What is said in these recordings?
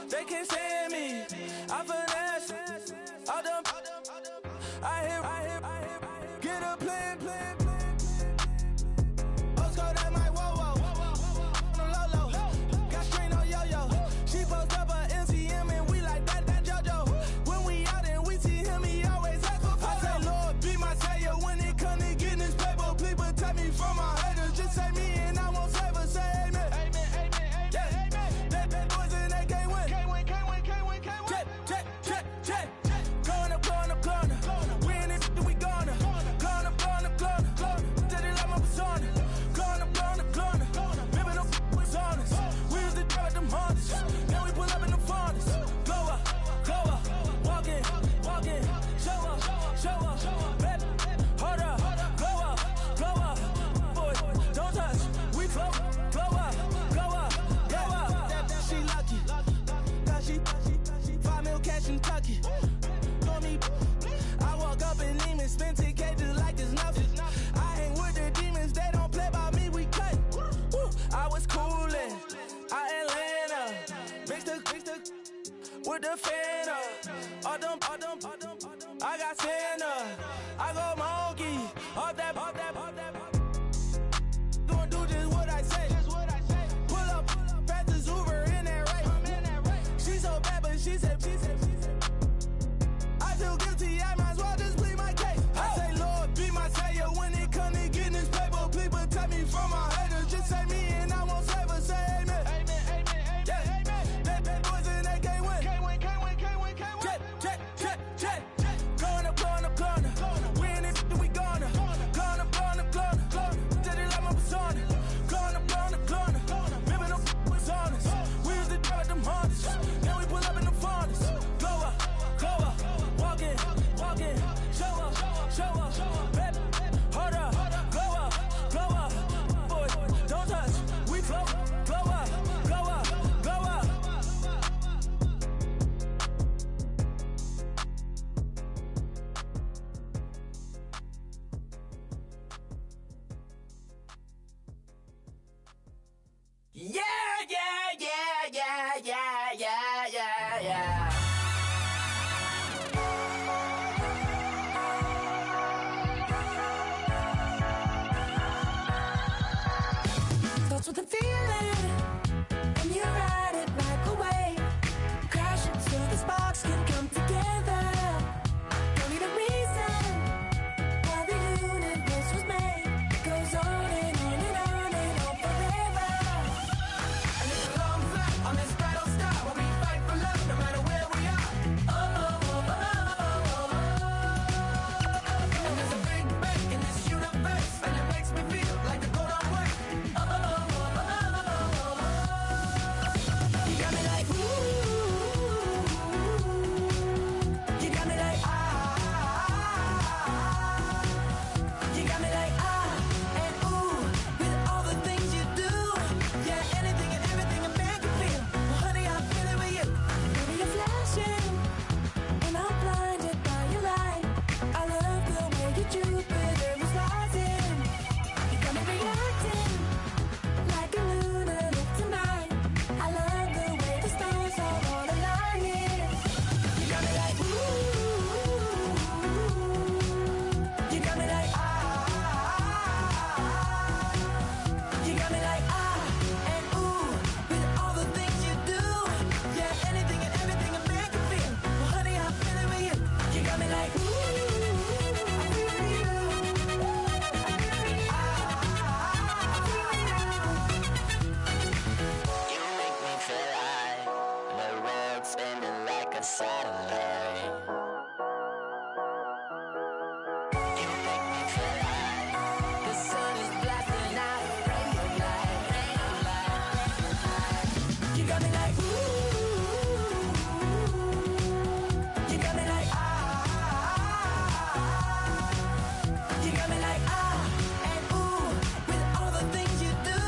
They can't stand me. I finesse all them. I hit, get a plan. Postcode at my whoa. On the low. Got strain on yo-yo. She post up a MCM and we like that JoJo. When we out and we see him, he always ask for photo. I say, Lord, be my savior when it come to getting this paper. Please protect me from my haters. Just say me and I won't save her. Say amen. That boys and they can't win. Jet. Going up. We in it, we gonna. Going up. Did it like my persona. Going up. Baby, no was on us. We used to drive them Hondas. Now we pull up in the Fondas. Glow up. Walking. Show up. Baby, hold up. Glow up. Boys, don't touch. We flow. Glow up. She lucky. Cause she 5 mil cash in Tucky. For me, I walk up in Neiman, spend 10K just like it's nothing. I hang with the demons, they don't play by me, we cut. Woo. I was coolin', Atlanta, mixed with the Fanta. All them, I got Santa, I go monkey, all that. Gonna do just what I say. Pull up, fast as Uber in that race. She so bad, but she said. I feel guilty, I might as well just plead my case. I say, Lord, be my savior when it come to getting this paper. Please protect me from my haters. Just say me and I won't save her. Say amen. That boys and they can't win. Jet. Going up. We in it, we gonna. Going up. Did it like my persona. Going up. Baby, no was on us. We used to drive them Hondas. Now we pull up in the Fondas. Glow up. Walking. Show up. Baby, hold up. Glow up. Boys, don't touch. We flow. Glow up. Yeah. Starts with a feeling, and you ride it like a wave. Crashing so the sparks can come together. Don't need a reason why the universe was made. It goes on and on forever. And it's a long flight on this battle star where we fight for love no matter where we are. And there's a big bang in this universe, and it makes me feel like the gold I'm worth. You got me like ooh. You got me like ah. You got me like ah and ooh with all the things you do. Yeah, anything and everything a man can feel. Well, honey, I'm feeling with you. Baby, you're flashing, and I'm blinded by your light. I love the way you Jupiter is rising. You got me reacting like a lunar tonight. I love the way the stars are all aligning. You got me like ooh. You got me like ah. You got me like ah and ooh with all the things you do. Yeah, anything and everything a man can feel. Well, honey, I'm feeling with you. You got me like ooh. I feel with you. You make me feel like the world's spinning like a satellite. You make me feel like the sun is blasting out a rainbow light. You got me like ooh. You got me like ah. You got me like ah and ooh with all the things you do.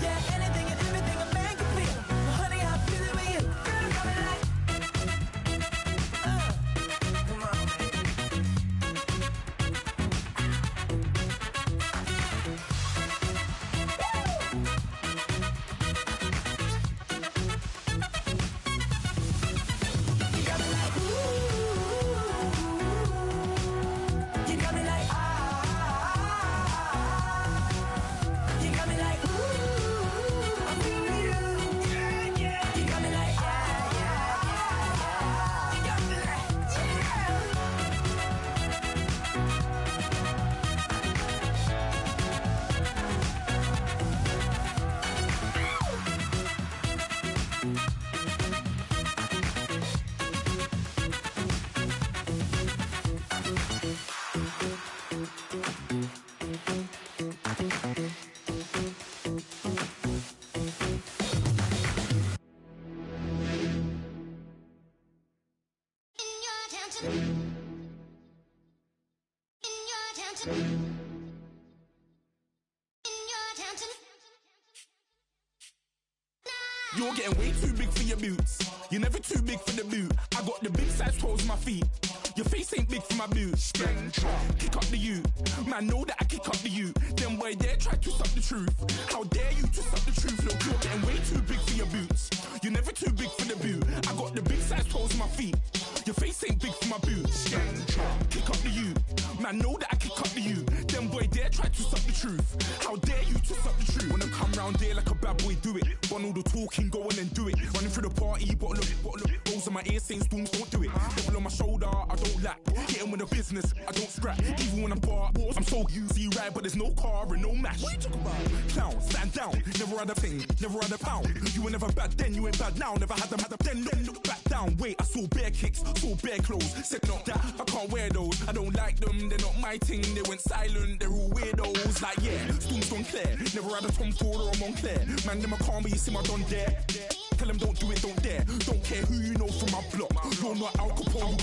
Yeah, anything and everything a man can feel. Well, honey, I'm feeling with you. Girl, you got me like You're getting way too big for your boots. You're never too big for the boot. I got the big size toes on my feet. Your face ain't big for my boots. Kick up the you. Man, know that I kick up the you. Them boy dare try to suck the truth. How dare you to suck the truth? Look, you're getting way too big for your boots. You're never too big for the boot. I got the big size toes on my feet. Your face ain't big for my boots. Kick up the you. Man, know that I kick up the you. Them boy dare try to suck the truth. How dare you to suck the truth? Wanna come round there like a bad boy, do it. Want all the talking, go on and do it. Running through the party, bottle of rolls on my ear saying storms, don't do it. Double on my shoulder, I don't lack. Getting with the business, I don't scrap. Even when I'm bar, I'm so easy right, but there's no car and no match. What you talking about? Clown, stand down. Never had a thing, never had a pound. You were never bad then, you ain't bad now. Never had them, then look back down. Wait, I saw bare kicks, saw bare clothes. Said not that, I can't wear those. I don't like them, they're not my thing. They went silent, they're all weirdos. Like yeah, storms gone clear. Never had a Tom Ford or a Montclair. Man, them a calm, but you see my don there. Tell them don't do it, don't dare. Don't care who you know from my block. You're not Al Capone.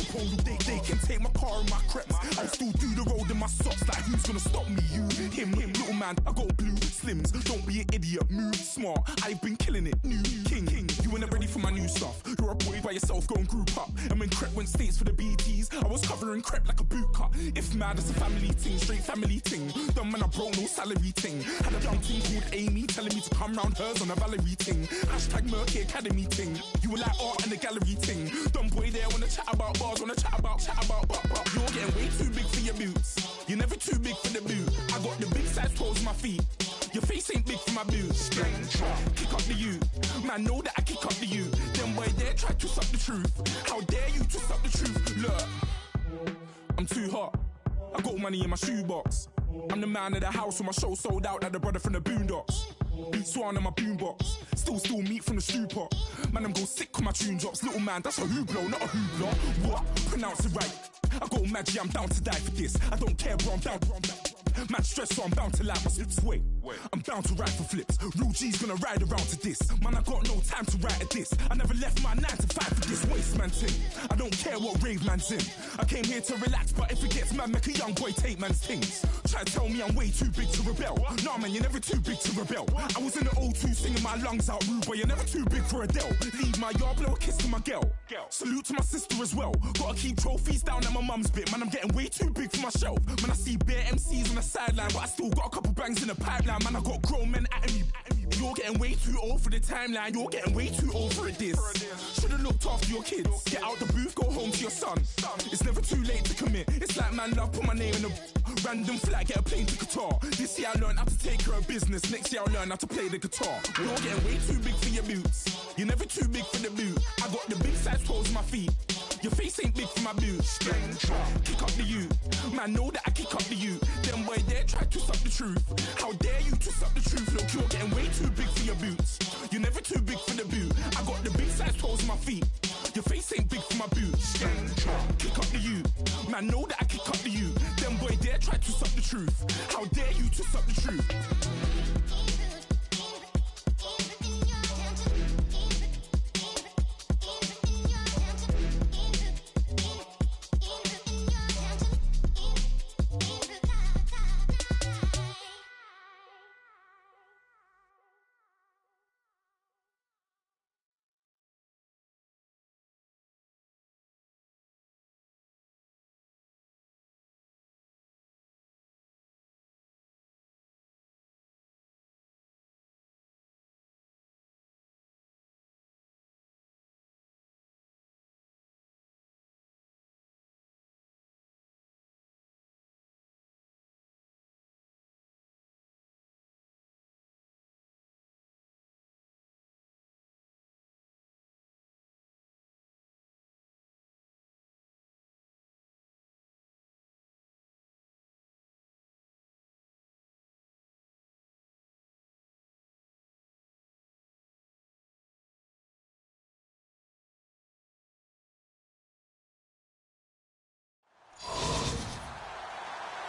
They can take my car and my creps. I still do the road in my socks. Like who's gonna stop me? You, him, little man. I got blue slims. Don't be an idiot. Move smart. I've been killing it. New king. You ain't ready for my new stuff. You're a boy by yourself. Go and group up. And when Crep went states for the BTs, I was covering Crep like a boot cut. If mad, it's a family thing. Straight family thing. Dumb man, I broke no salary thing. Had a young thing called Amy telling me to come round hers on a Valerie thing. Hashtag Murky Academy thing. You were like art and the gallery thing. Dumb boy there wanna chat about bars, wanna chat about. You're getting way too big for your boots. You're never too big for the boot. I got the big size toes on my feet. Your face ain't big for my boots. Kick up the you. Man, know that I kick up the you. Them boy there try to suck the truth. How dare you to suck the truth? Look, I'm too hot. I got money in my shoebox. I'm the man of the house when my show sold out like the brother from the Boondocks. Beat Swan in my boombox. Still meat from the stew pot. Man, I'm go sick when my tune drops. Little man, that's a hooplo, not a hoopla. What? Pronounce it right. I got magic, I'm down to die for this. I don't care, bro, I'm down. Man stressed, so I'm bound to like my slips. Wait, I'm bound to ride for flips. Real G's gonna ride around to this. Man, I got no time to write at this. I never left my 9 to 5 for this waste man thing. I don't care what rave man's in. I came here to relax, but if it gets mad, make a young boy take man's things. Try to tell me I'm way too big to rebel. Nah, man, you're never too big to rebel. I was in the O2 singing my lungs out rude, but you're never too big for Adele. Leave my yard, blow a kiss to my girl. Salute to my sister as well. Gotta keep trophies down at my mum's bit. Man, I'm getting way too big for my shelf. Man, I see bare MCs on the sideline, but I still got a couple bangs in the pipeline. Man, I got grown men at me. You're getting way too old for the timeline. You're getting way too old for a diss. Should've looked after your kids. Get out the booth, go home to your son. It's never too late to commit. It's like man love, put my name in a random flag, get a plane to Qatar. This year I learned how to take care of business. Next year I'll learn how to play the guitar. You're getting way too big for your boots. You're never too big for the boot. I got the big size toes on my feet. Your face ain't big for my boots. Kick up the you. Man, know that I kick up the you. Them boy there try to suck the truth. How dare you to suck the truth? Look, you're getting way too big for your boots. You're never too big for the boot. I got the big size toes on my feet. Your face ain't big for my boots. Kick up the you. Man, know that I kick up the you. Them boy there try to suck the truth. How dare you to suck the truth?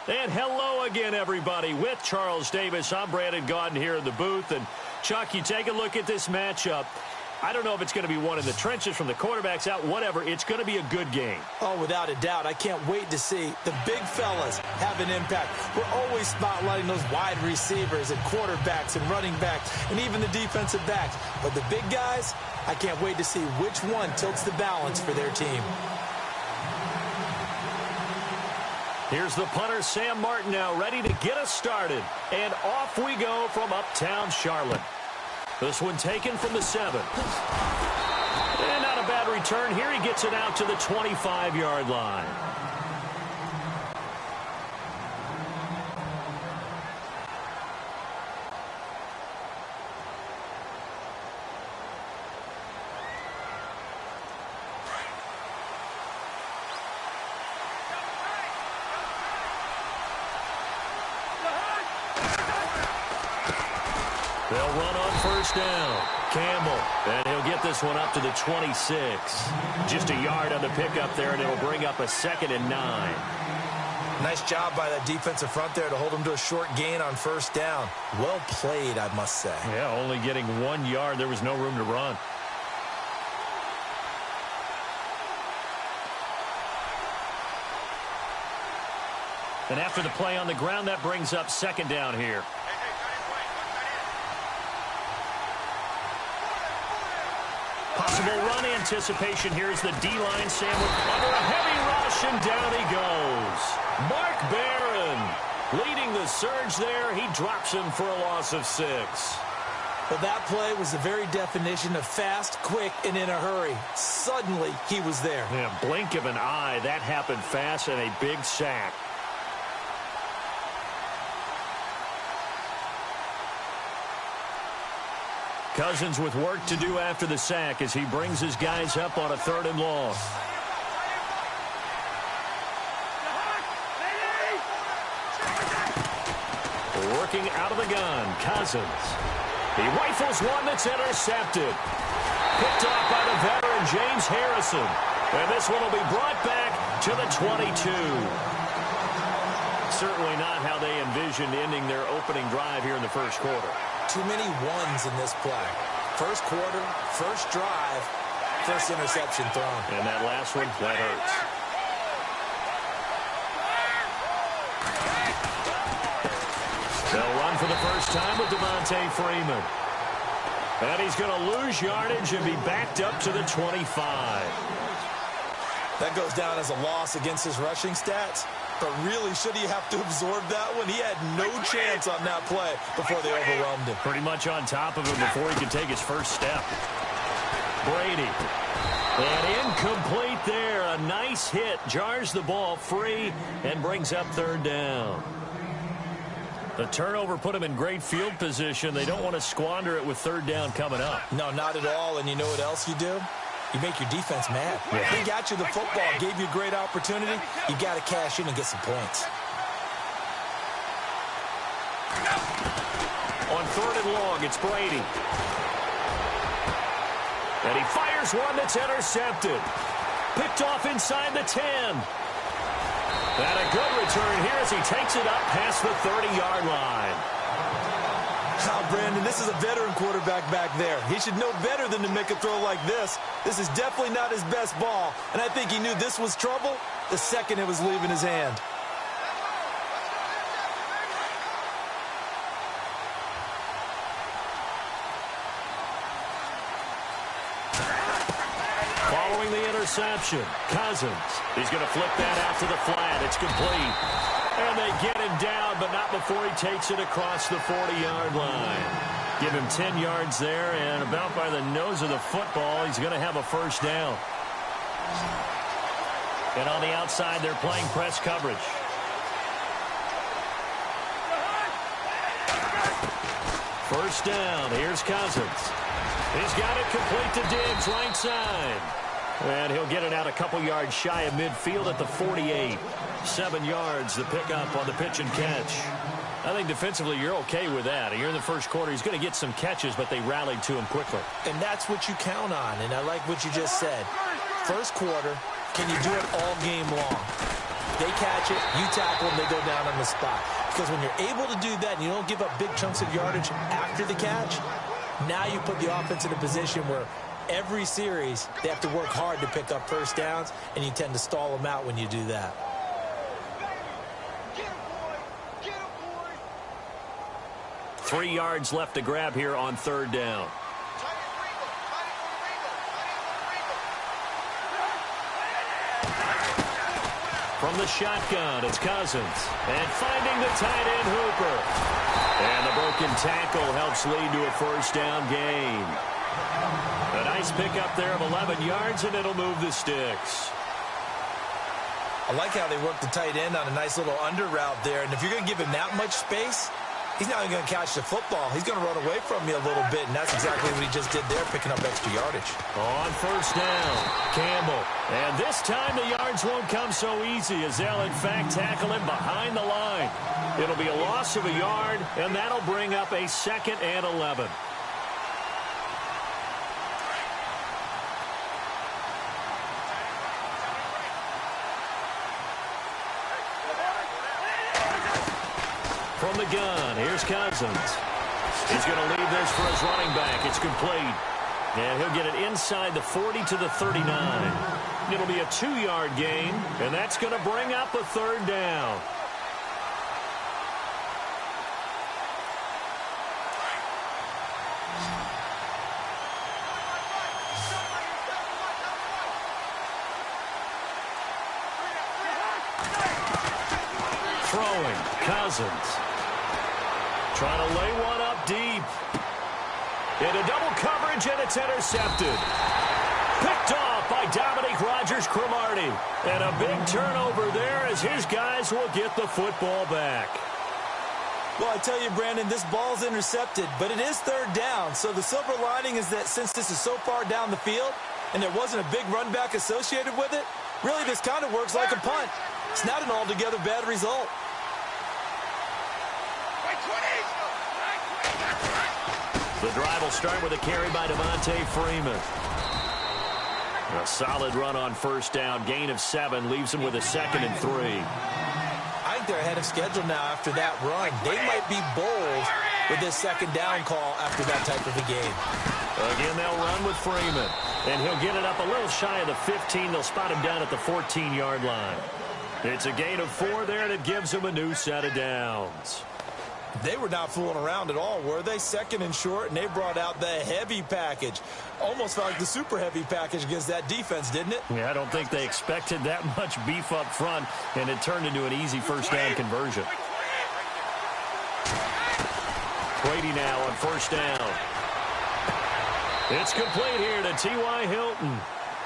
And hello again, everybody. With Charles Davis, I'm Brandon Gaudin here in the booth. And, Chuck, you take a look at this matchup. I don't know if it's going to be one in the trenches from the quarterbacks out, whatever. It's going to be a good game. Oh, without a doubt. I can't wait to see the big fellas have an impact. We're always spotlighting those wide receivers and quarterbacks and running backs and even the defensive backs. But the big guys, I can't wait to see which one tilts the balance for their team. Here's the punter, Sam Martin, now ready to get us started. And off we go from uptown Charlotte. This one taken from the 7. And not a bad return here. He gets it out to the 25-yard line. They'll run on first down. Campbell, and he'll get this one up to the 26. Just a yard on the pickup there, and it'll bring up a 2nd and 9. Nice job by that defensive front there to hold him to a short gain on first down. Well played, I must say. Yeah, only getting 1 yard. There was no room to run. And after the play on the ground, that brings up 2nd down here. Possible run anticipation. Here's the D-line. Sam under a heavy rush, and down he goes. Mark Barron leading the surge there. He drops him for a loss of 6. Well, that play was the very definition of fast, quick, and in a hurry. Suddenly, he was there. Yeah, blink of an eye. That happened fast, and a big sack. Cousins with work to do after the sack as he brings his guys up on a 3rd and long. Working out of the gun, Cousins. He rifles one that's intercepted. Picked off by the veteran James Harrison. And this one will be brought back to the 22. Certainly not how they envisioned ending their opening drive here in the first quarter. Too many ones in this play. First quarter, first drive, first interception thrown. And that last one, that hurts. They'll run for the first time with Devontae Freeman. And he's going to lose yardage and be backed up to the 25. That goes down as a loss against his rushing stats. But really, should he have to absorb that one? He had no chance on that play before they overwhelmed him. Pretty much on top of him before he could take his first step. Brady. And incomplete there. A nice hit. Jars the ball free and brings up 3rd down. The turnover put him in great field position. They don't want to squander it with 3rd down coming up. No, not at all. And you know what else you do? You make your defense mad. Yeah. They got you the football, gave you a great opportunity. You got to cash in and get some points. On 3rd and long, it's Brady. And he fires one that's intercepted. Picked off inside the 10. And a good return here as he takes it up past the 30-yard line. Now, Brandon, this is a veteran quarterback back there. He should know better than to make a throw like this. This is definitely not his best ball, and I think he knew this was trouble the second it was leaving his hand. Following the interception, Cousins. He's going to flip that out to the flat. It's complete. And they get him down, but not before he takes it across the 40-yard line. Give him 10 yards there, and about by the nose of the football, he's going to have a first down. And on the outside, they're playing press coverage. First down. Here's Cousins. He's got it complete to Diggs, right side. And he'll get it out a couple yards shy of midfield at the 48. 7 yards, the pickup on the pitch and catch. I think defensively you're okay with that. Here in the first quarter, he's going to get some catches, but they rallied to him quickly. And that's what you count on, and I like what you just said. First quarter, can you do it all game long? They catch it, you tackle them, they go down on the spot. Because when you're able to do that and you don't give up big chunks of yardage after the catch, now you put the offense in a position where every series, they have to work hard to pick up first downs, and you tend to stall them out when you do that. 3 yards left to grab here on third down. From the shotgun, it's Cousins. And finding the tight end, Hooper. And the broken tackle helps lead to a first down gain. A nice pickup there of 11 yards, and it'll move the sticks. I like how they work the tight end on a nice little under route there. And if you're going to give him that much space, he's not going to catch the football. He's going to run away from you a little bit, and that's exactly what he just did there, picking up extra yardage. On first down, Campbell. And this time the yards won't come so easy as they'll, in fact, tackle him behind the line. It'll be a loss of a yard, and that'll bring up a 2nd and 11. From the gun, here's Cousins. He's going to leave this for his running back. It's complete. And he'll get it inside the 40 to the 39. It'll be a 2-yard gain, and that's going to bring up a third down. Throwing, Cousins. Trying to lay one up deep. Into double coverage, and it's intercepted. Picked off by Dominique Rodgers-Cromartie. And a big turnover there as his guys will get the football back. Well, I tell you, Brandon, this ball's intercepted, but it is third down. So the silver lining is that since this is so far down the field and there wasn't a big run back associated with it, really this kind of works like a punt. It's not an altogether bad result. The drive will start with a carry by Devontae Freeman. A solid run on first down. Gain of 7 leaves him with a 2nd and 3. I think they're ahead of schedule now after that run. They might be bold with this 2nd down call after that type of a game. Again, they'll run with Freeman. And he'll get it up a little shy of the 15. They'll spot him down at the 14-yard line. It's a gain of 4 there, and it gives him a new set of downs. They were not fooling around at all, were they? 2nd and short, and they brought out the heavy package. Almost felt like the super heavy package against that defense, didn't it? Yeah, I don't think they expected that much beef up front, and it turned into an easy first down conversion. Brady now on first down. It's complete here to T.Y. Hilton.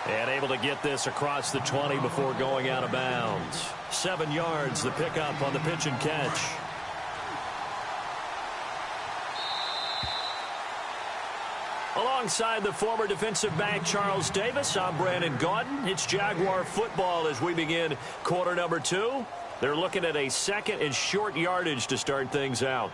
And able to get this across the 20 before going out of bounds. 7 yards, the pickup on the pitch and catch. Alongside the former defensive back Charles Davis, I'm Brandon Gaudin. It's Jaguar football as we begin quarter number 2. They're looking at a 2nd and short yardage to start things out.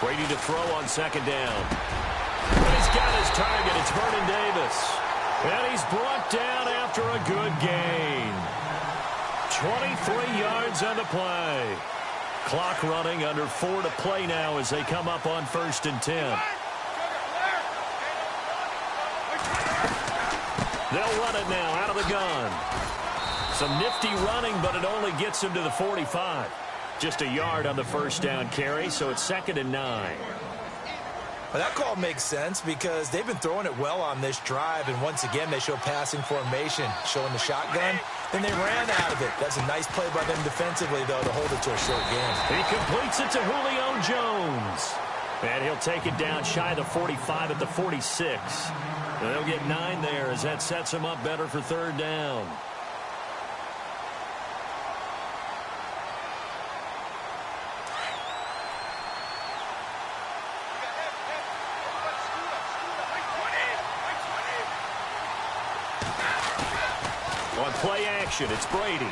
Brady to throw on 2nd down. And he's got his target. It's Vernon Davis. And he's brought down after a good gain. 23 yards on the play. Clock running, under 4 to play now as they come up on 1st and 10. They'll run it now out of the gun. Some nifty running, but it only gets him to the 45. Just a yard on the first down carry, so it's 2nd and 9. Well, that call makes sense because they've been throwing it well on this drive, and once again they show passing formation, showing the shotgun. Then they ran out of it. That's a nice play by them defensively, though, to hold it to a short game. He completes it to Julio Jones. And he'll take it down shy of the 45 at the 46. And they'll get 9 there as that sets him up better for third down. On play action, it's Brady.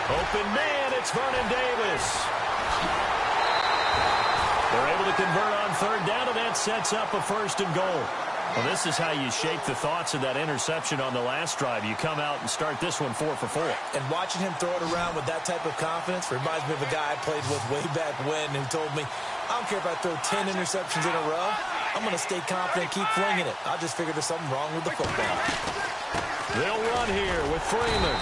Open man, it's Vernon Davis. They're able to convert on third down, and that sets up a 1st and goal. Well, this is how you shape the thoughts of that interception on the last drive. You come out and start this one 4 for 4. And watching him throw it around with that type of confidence reminds me of a guy I played with way back when who told me, I don't care if I throw 10 interceptions in a row. I'm going to stay confident, keep flinging it. I just figured there's something wrong with the football. They'll run here with Freeman.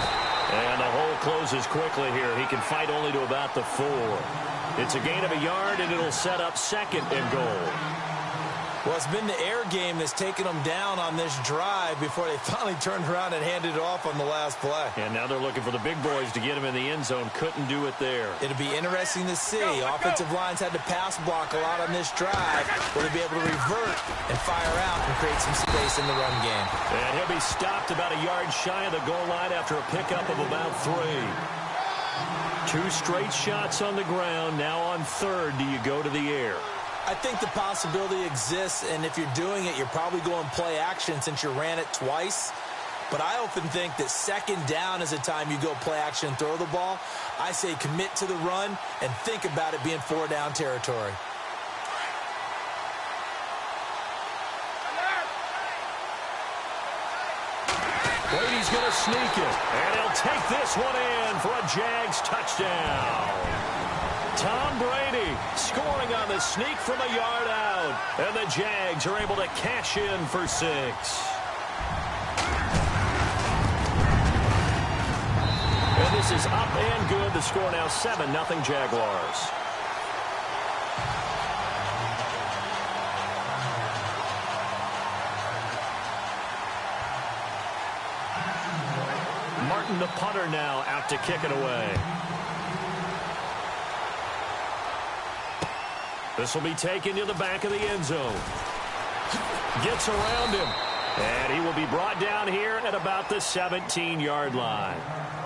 And the hole closes quickly here. He can fight only to about the 4. It's a gain of a yard, and it'll set up 2nd and goal. Well, it's been the air game that's taken them down on this drive before they finally turned around and handed it off on the last play. And now they're looking for the big boys to get him in the end zone. Couldn't do it there. It'll be interesting to see. Offensive lines had to pass block a lot on this drive. Will they be able to revert and fire out and create some space in the run game? And he'll be stopped about a yard shy of the goal line after a pickup of about 3. 2 straight shots on the ground. Now on 3rd, do you go to the air? I think the possibility exists, and if you're doing it, you're probably going play action since you ran it twice. But I often think that 2nd down is the time you go play action and throw the ball. I say commit to the run and think about it being 4 down territory. Brady's going to sneak it, and he'll take this one in for a Jags touchdown. Tom Brady scoring on the sneak from a yard out, and the Jags are able to cash in for 6. And this is up and good. The score now 7-0 Jaguars. Martin, the punter, now out to kick it away. This will be taken to the back of the end zone. Gets around him. And he will be brought down here at about the 17-yard line.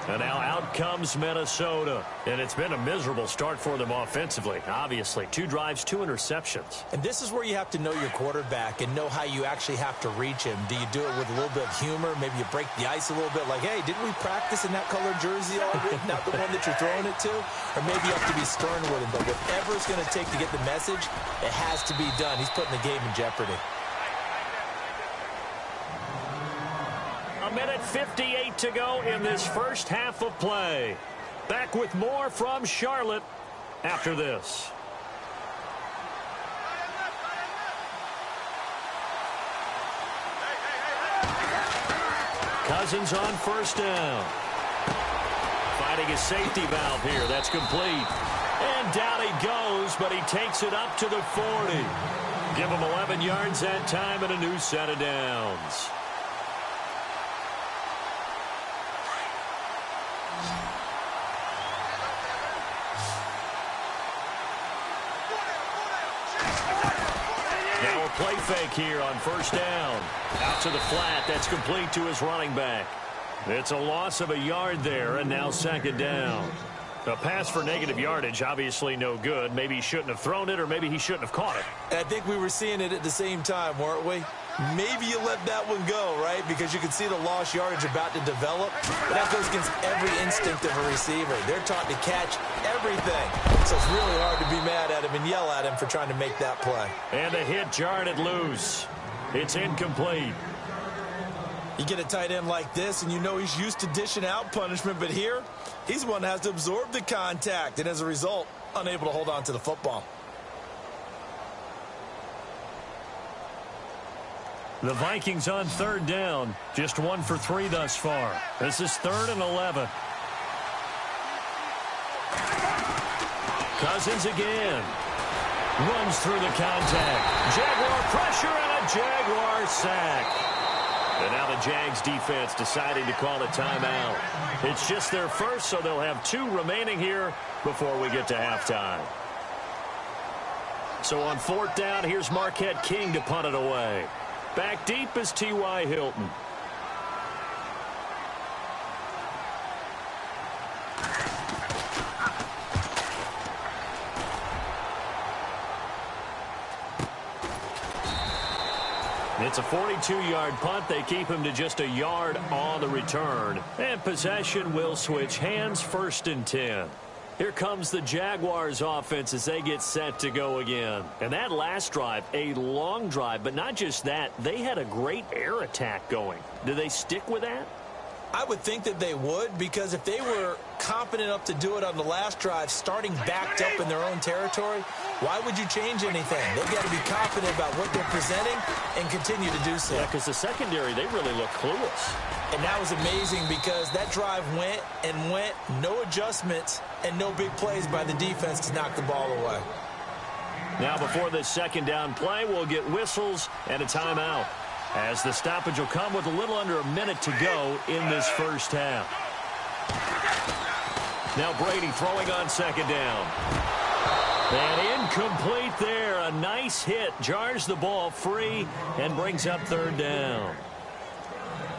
And now out comes Minnesota. And it's been a miserable start for them offensively. Obviously, 2 drives, 2 interceptions. And this is where you have to know your quarterback and know how you actually have to reach him. Do you do it with a little bit of humor? Maybe you break the ice a little bit like, hey, didn't we practice in that colored jersey already? Not the one that you're throwing it to? Or maybe you have to be stern with him. But whatever it's going to take to get the message, it has to be done. He's putting the game in jeopardy. A minute 58 to go in this first half of play. Back with more from Charlotte after this. Cousins on 1st down. Finding a safety valve here. That's complete. And down he goes, but he takes it up to the 40. Give him 11 yards that time and a new set of downs. Now a play fake here on 1st down. Out to the flat. That's complete to his running back. It's a loss of a yard there, and now 2nd down. A pass for negative yardage, obviously no good. Maybe he shouldn't have thrown it, or maybe he shouldn't have caught it. I think we were seeing it at the same time, weren't we? Maybe you let that one go, right? Because you can see the lost yardage about to develop. But that goes against every instinct of a receiver. They're taught to catch everything. So it's really hard to be mad at him and yell at him for trying to make that play. And a hit jarred it loose. It's incomplete. You get a tight end like this, and you know he's used to dishing out punishment. But here, he's the one that has to absorb the contact. And as a result, unable to hold on to the football. The Vikings on 3rd down. Just 1 for 3 thus far. This is 3rd and 11. Cousins again. Runs through the contact. Jaguar pressure and a Jaguar sack. And now the Jags defense deciding to call a timeout. It's just their first, so they'll have 2 remaining here before we get to halftime. So on 4th down, here's Marquette King to punt it away. Back deep is T.Y. Hilton. It's a 42-yard punt. They keep him to just a yard on the return. And possession will switch hands, 1st and 10. Here comes the Jaguars offense as they get set to go again. And that last drive, a long drive, but not just that, they had a great air attack going. Do they stick with that? I would think that they would, because if they were confident enough to do it on the last drive, starting backed up in their own territory, why would you change anything? They've got to be confident about what they're presenting and continue to do so. Yeah, because the secondary, they really look clueless. And that was amazing because that drive went and went, no adjustments and no big plays by the defense to knock the ball away. Now before this second down play, we'll get whistles and a timeout, as the stoppage will come with a little under a minute to go in this first half. Now Brady throwing on second down. And incomplete there. A nice hit. Jars the ball free and brings up third down.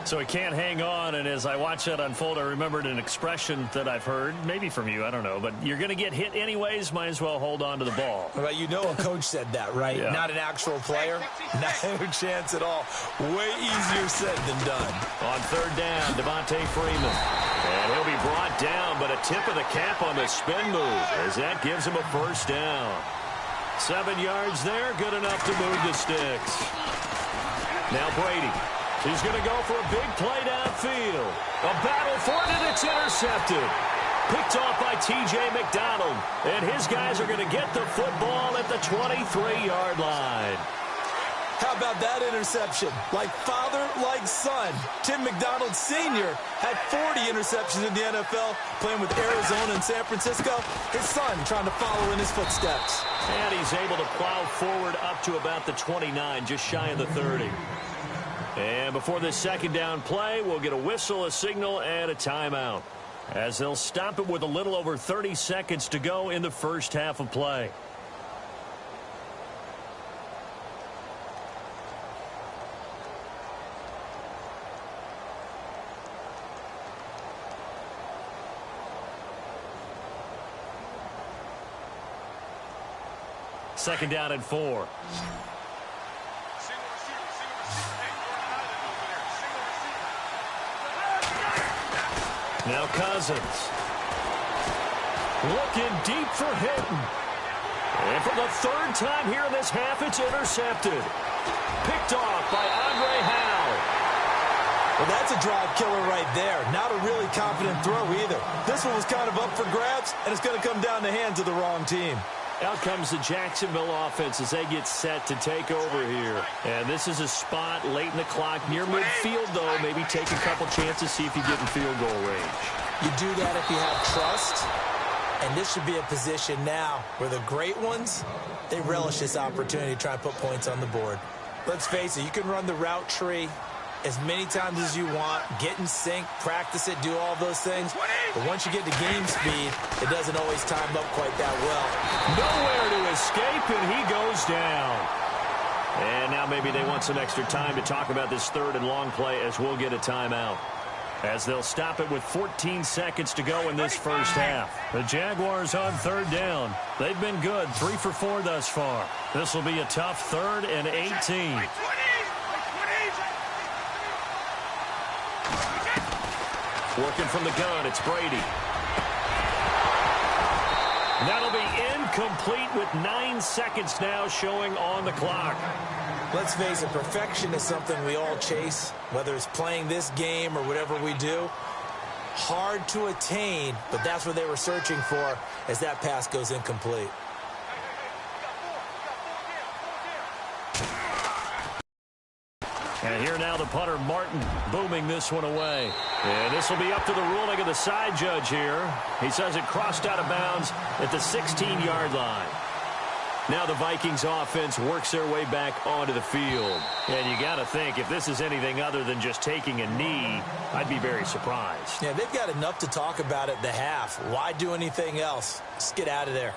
So he can't hang on, and as I watch that unfold, I remembered an expression that I've heard, maybe from you, I don't know, but you're going to get hit anyways, might as well hold on to the ball. Well, you know a coach said that, right? Yeah. Not an actual player. No chance at all. Way easier said than done. On third down, Devontae Freeman. And he'll be brought down, but a tip of the cap on the spin move, as that gives him a first down. 7 yards there, good enough to move the sticks. Now Brady. He's going to go for a big play downfield. A battle for it, and it's intercepted. Picked off by T.J. McDonald. And his guys are going to get the football at the 23-yard line. How about that interception? Like father, like son. Tim McDonald Sr. had 40 interceptions in the NFL, playing with Arizona and San Francisco. His son trying to follow in his footsteps. And he's able to plow forward up to about the 29, just shy of the 30. And before this second down play, we'll get a whistle, a signal, and a timeout, as they'll stop it with a little over 30 seconds to go in the first half of play. Second down and 4. Now Cousins. Looking deep for Hinton. And for the third time here in this half, it's intercepted. Picked off by Andre Howe. Well, that's a drive killer right there. Not a really confident throw either. This one was kind of up for grabs, and it's going to come down the hands of the wrong team. Out comes the Jacksonville offense as they get set to take over here. And this is a spot late in the clock, near midfield, though. Maybe take a couple chances, see if you get in field goal range. You do that if you have trust. And this should be a position now where the great ones, they relish this opportunity to try and put points on the board. Let's face it, you can run the route tree as many times as you want, get in sync, practice it, do all those things. But once you get to game speed, it doesn't always time up quite that well. Nowhere to escape, and he goes down. And now maybe they want some extra time to talk about this third and long play, as we'll get a timeout, as they'll stop it with 14 seconds to go in this first half. The Jaguars on third down. They've been good, 3 for 4 thus far. This will be a tough 3rd and 18. Working from the gun, it's Brady. That'll be incomplete with 9 seconds now showing on the clock. Let's face it, perfection is something we all chase, whether it's playing this game or whatever we do. Hard to attain, but that's what they were searching for as that pass goes incomplete. And here now the punter, Martin, booming this one away. And this will be up to the ruling of the side judge here. He says it crossed out of bounds at the 16-yard line. Now the Vikings offense works their way back onto the field. And you got to think, if this is anything other than just taking a knee, I'd be very surprised. Yeah, they've got enough to talk about at the half. Why do anything else? Just get out of there.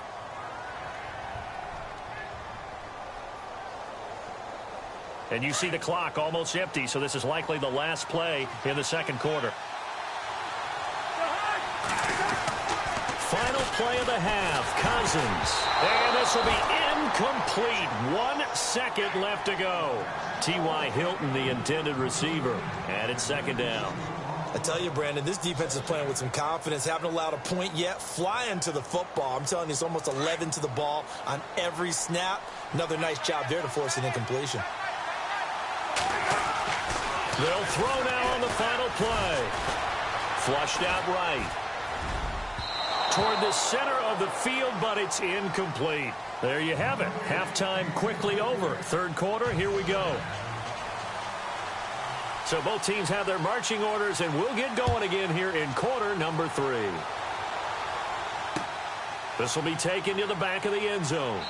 And you see the clock almost empty, so this is likely the last play in the second quarter. Final play of the half, Cousins. And this will be incomplete. 1 second left to go. T.Y. Hilton, the intended receiver. And it's second down. I tell you, Brandon, this defense is playing with some confidence. Haven't allowed a point yet. Flying to the football. I'm telling you, it's almost 11 to the ball on every snap. Another nice job there to force an incompletion. They'll throw now on the final play. Flushed out right. Toward the center of the field, but it's incomplete. There you have it. Halftime quickly over. Third quarter, here we go. So both teams have their marching orders, and we'll get going again here in quarter number 3. This will be taken to the back of the end zone.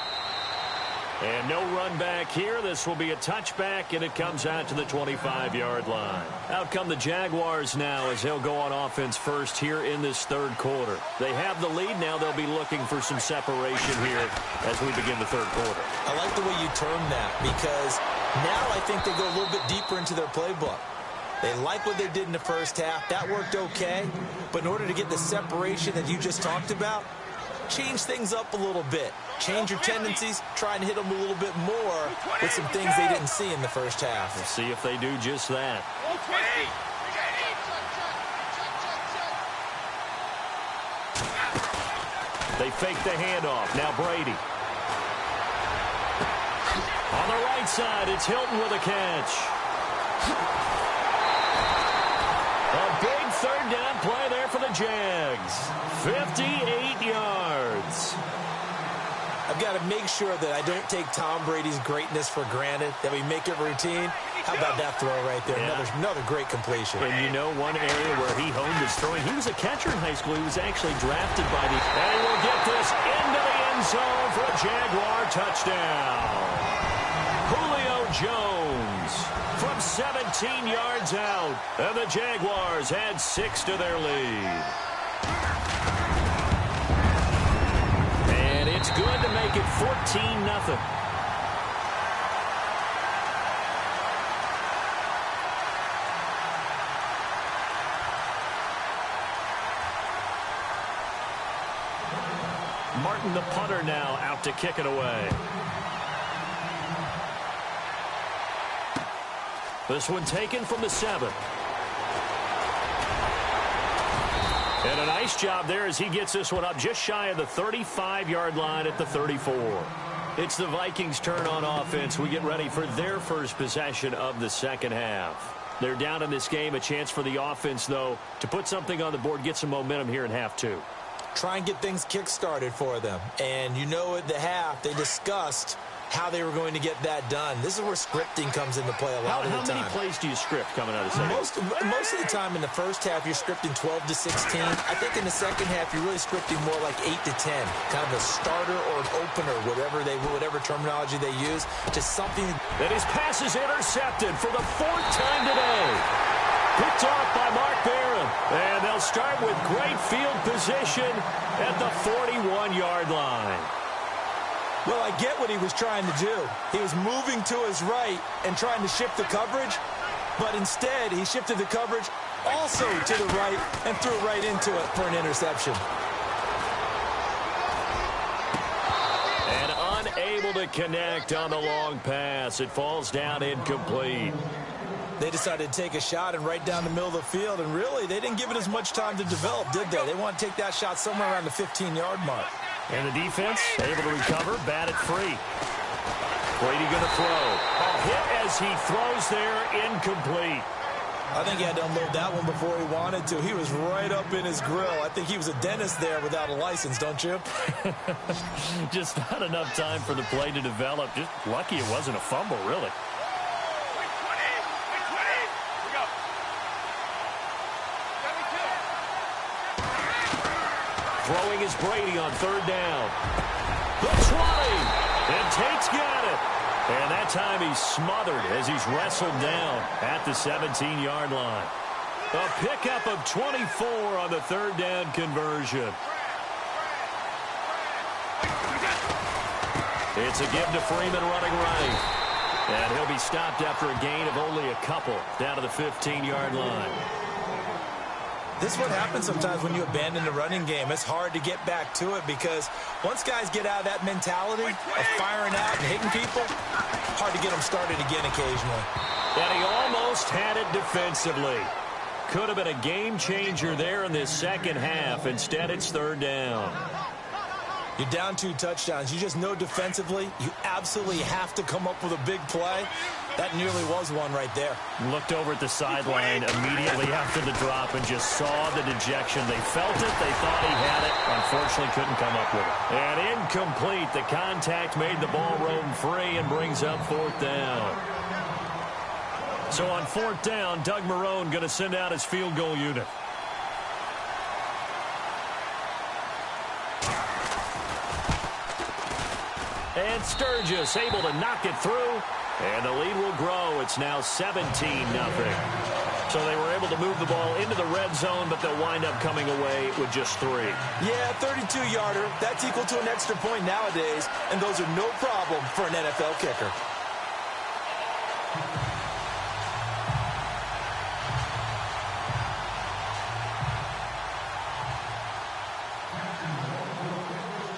And no run back here. This will be a touchback, and it comes out to the 25-yard line. Out come the Jaguars now as they'll go on offense first here in this third quarter. They have the lead. Now they'll be looking for some separation here as we begin the third quarter. I like the way you term that because now I think they go a little bit deeper into their playbook. They like what they did in the first half. That worked okay. But in order to get the separation that you just talked about, change things up a little bit. Change your tendencies, try and hit them a little bit more with some things they didn't see in the first half. We'll see if they do just that. They fake the handoff. Now Brady. On the right side, it's Hilton with a catch. A big third down play there for the Jags. 58 yards. I've got to make sure that I don't take Tom Brady's greatness for granted, that we make it routine. How about that throw right there? Yeah. Another great completion. And you know one area where he honed his throwing, he was a catcher in high school. He was actually drafted by the... And he will get this into the end zone for a Jaguar touchdown. Julio Jones from 17 yards out. And the Jaguars add 6 to their lead. And it's good to make it 14-0. Martin, the punter, now out to kick it away. This one taken from the 7. And a nice job there as he gets this one up just shy of the 35-yard line at the 34. It's the Vikings' turn on offense. We get ready for their first possession of the second half. They're down in this game. A chance for the offense, though, to put something on the board, get some momentum here in half 2. Try and get things kick-started for them. And you know at the half, they discussed how they were going to get that done. This is where scripting comes into play a lot of the time. How many plays do you script coming out of the second? Most of the time in the first half, you're scripting 12 to 16. I think in the second half, you're really scripting more like 8 to 10. Kind of a starter or an opener, whatever terminology they use. Just something. That his pass is intercepted for the 4th time today. Picked off by Mark Barron. And they'll start with great field position at the 41-yard line. Well, I get what he was trying to do. He was moving to his right and trying to shift the coverage, but instead he shifted the coverage also to the right and threw right into it for an interception. And unable to connect on the long pass. It falls down incomplete. They decided to take a shot and right down the middle of the field, and really they didn't give it as much time to develop, did they? They want to take that shot somewhere around the 15-yard mark. And the defense able to recover, bat it free. Brady going to throw. A hit as he throws there, incomplete. I think he had to unload that one before he wanted to. He was right up in his grill. I think he was a dentist there without a license, don't you? Just not enough time for the play to develop. Just lucky it wasn't a fumble, really. Throwing is Brady on 3rd down. The 20. And Tate's got it. And that time he's smothered as he's wrestled down at the 17-yard line. A pickup of 24 on the 3rd down conversion. It's a give to Freeman running right. And he'll be stopped after a gain of only a couple down to the 15-yard line. This is what happens sometimes when you abandon the running game. It's hard to get back to it because once guys get out of that mentality of firing out and hitting people, hard to get them started again occasionally. And he almost had it defensively. Could have been a game changer there in this second half. Instead, it's third down. You're down 2 touchdowns. You just know defensively you absolutely have to come up with a big play. That nearly was one right there. Looked over at the sideline immediately after the drop and just saw the dejection. They felt it. They thought he had it. Unfortunately, couldn't come up with it. And incomplete. The contact made the ball roam free and brings up fourth down. So on fourth down, Doug Marrone going to send out his field goal unit. And Sturgis able to knock it through. And the lead will grow. It's now 17-0. So they were able to move the ball into the red zone, but they'll wind up coming away with just 3. Yeah, 32-yarder. That's equal to an extra point nowadays, and those are no problem for an NFL kicker.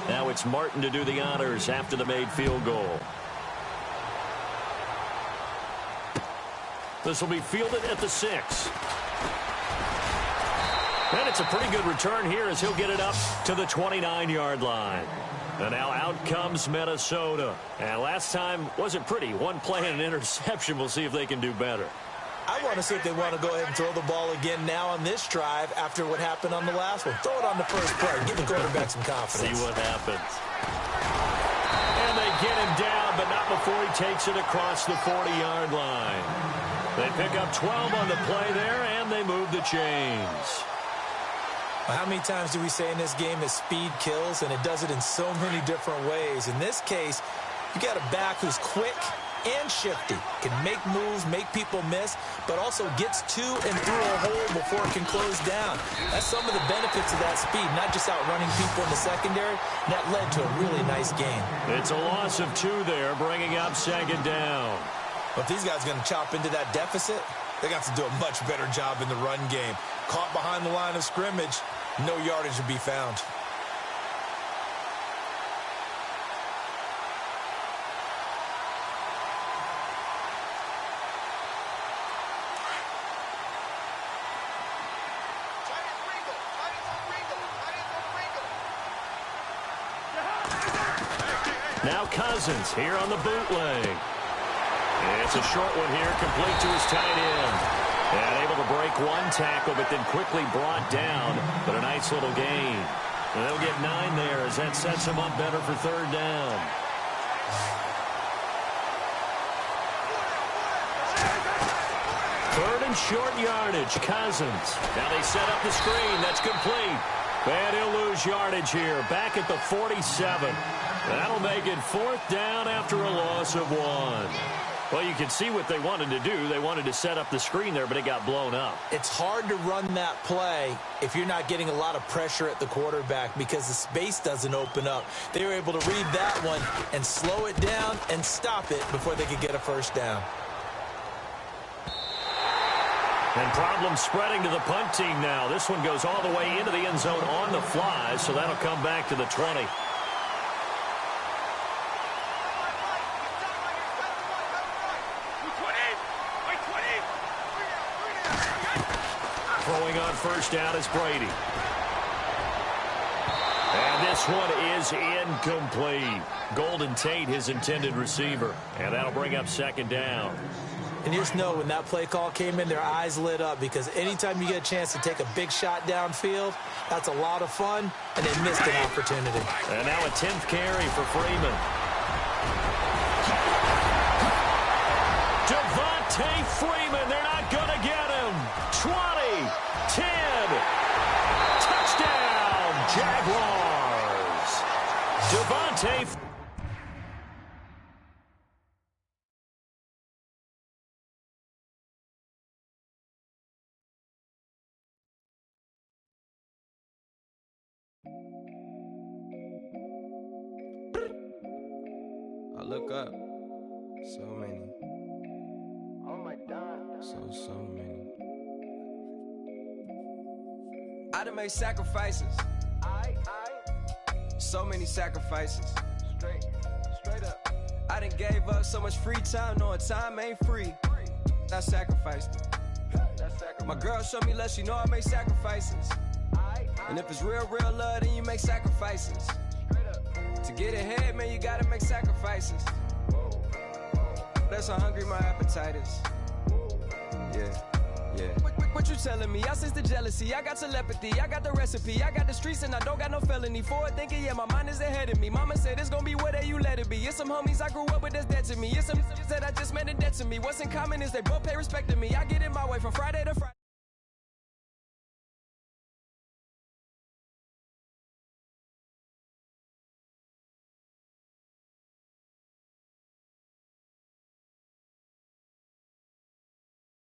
Now it's Martin to do the honors after the made field goal. This will be fielded at the 6. And it's a pretty good return here as he'll get it up to the 29-yard line. And now out comes Minnesota. And last time wasn't pretty. One play and an interception. We'll see if they can do better. I want to see if they want to go ahead and throw the ball again now on this drive after what happened on the last one. Throw it on the first play. Give the quarterback some confidence. See what happens. And they get him down, but not before he takes it across the 40-yard line. They pick up 12 on the play there, and they move the chains. Well, how many times do we say in this game that speed kills, and it does it in so many different ways? In this case, you got a back who's quick and shifty, can make moves, make people miss, but also gets to and through a hole before it can close down. That's some of the benefits of that speed, not just outrunning people in the secondary. That led to a really nice game. It's a loss of 2 there, bringing up second down. But these guys are going to chop into that deficit. They got to do a much better job in the run game. Caught behind the line of scrimmage, no yardage to be found. Now Cousins here on the bootleg. It's a short one here, complete to his tight end. And able to break one tackle, but then quickly brought down. But a nice little gain. And they'll get 9 there as that sets him up better for third down. Third and short yardage, Cousins. Now they set up the screen. That's complete. And he'll lose yardage here, back at the 47. That'll make it fourth down after a loss of 1. Well, you can see what they wanted to do. They wanted to set up the screen there, but it got blown up. It's hard to run that play if you're not getting a lot of pressure at the quarterback because the space doesn't open up. They were able to read that one and slow it down and stop it before they could get a first down. And problems spreading to the punt team now. This one goes all the way into the end zone on the fly, so that'll come back to the 20. Throwing on first down is Brady. And this one is incomplete. Golden Tate, his intended receiver. And that'll bring up second down. And just know when that play call came in, their eyes lit up because anytime you get a chance to take a big shot downfield, that's a lot of fun, and they missed an opportunity. And now a 10th carry for Freeman. Devontae Freeman, they're not going to get him. 20, 10, touchdown, Jaguars. Devontae I look up, so many. Oh my God. So many. I done made sacrifices. So many sacrifices. Straight up. I done gave up so much free time, knowing time ain't free. I sacrificed it. My girl show me love, she know I make sacrifices. And if it's real, real love, then you make sacrifices. To get ahead, man, you gotta make sacrifices. That's how hungry my appetite is. Yeah. What you telling me? I sense the jealousy, I got telepathy, I got the recipe, I got the streets and I don't got no felony. Forward thinking, yeah, my mind is ahead of me. Mama said it's gonna be whatever you let it be. It's some homies I grew up with that's dead to me. It's some that I just met in debt to me. What's in common is they both pay respect to me. I get in my way from Friday to Friday.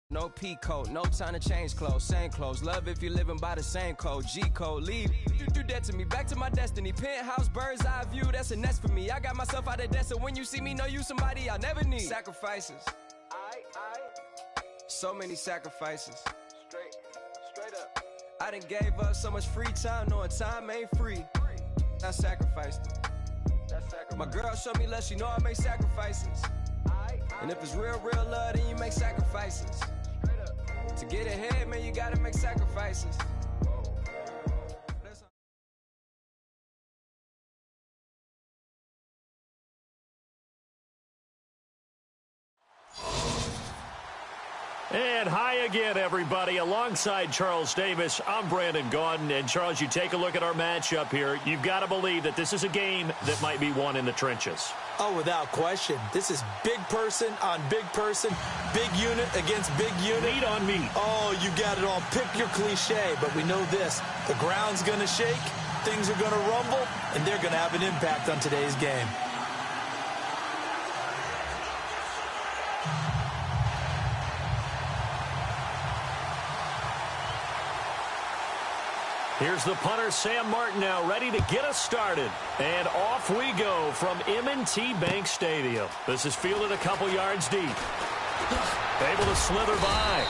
No P code, no time to change clothes, same clothes. Love if you're living by the same code, G code. Leave, you do that to me, back to my destiny. Penthouse, bird's eye view, that's a nest for me. I got myself out of debt, so when you see me, know you somebody I'll never need. Sacrifices, so many sacrifices. Straight up. I done gave up so much free time, knowing time ain't free. I sacrificed it. My girl show me love, she know I make sacrifices. And if it's real, real love, then you make sacrifices. To get ahead, man, you gotta make sacrifices. And hi again, everybody. Alongside Charles Davis, I'm Brandon Gaudin. And, Charles, you take a look at our matchup here. You've got to believe that this is a game that might be won in the trenches. Oh, without question. This is big person on big person, big unit against big unit. Meat on meat. Oh, you got it all. Pick your cliche, but we know this. The ground's going to shake, things are going to rumble, and they're going to have an impact on today's game. Here's the punter, Sam Martin, now ready to get us started. And off we go from M&T Bank Stadium. This is fielded a couple yards deep. Able to slither by.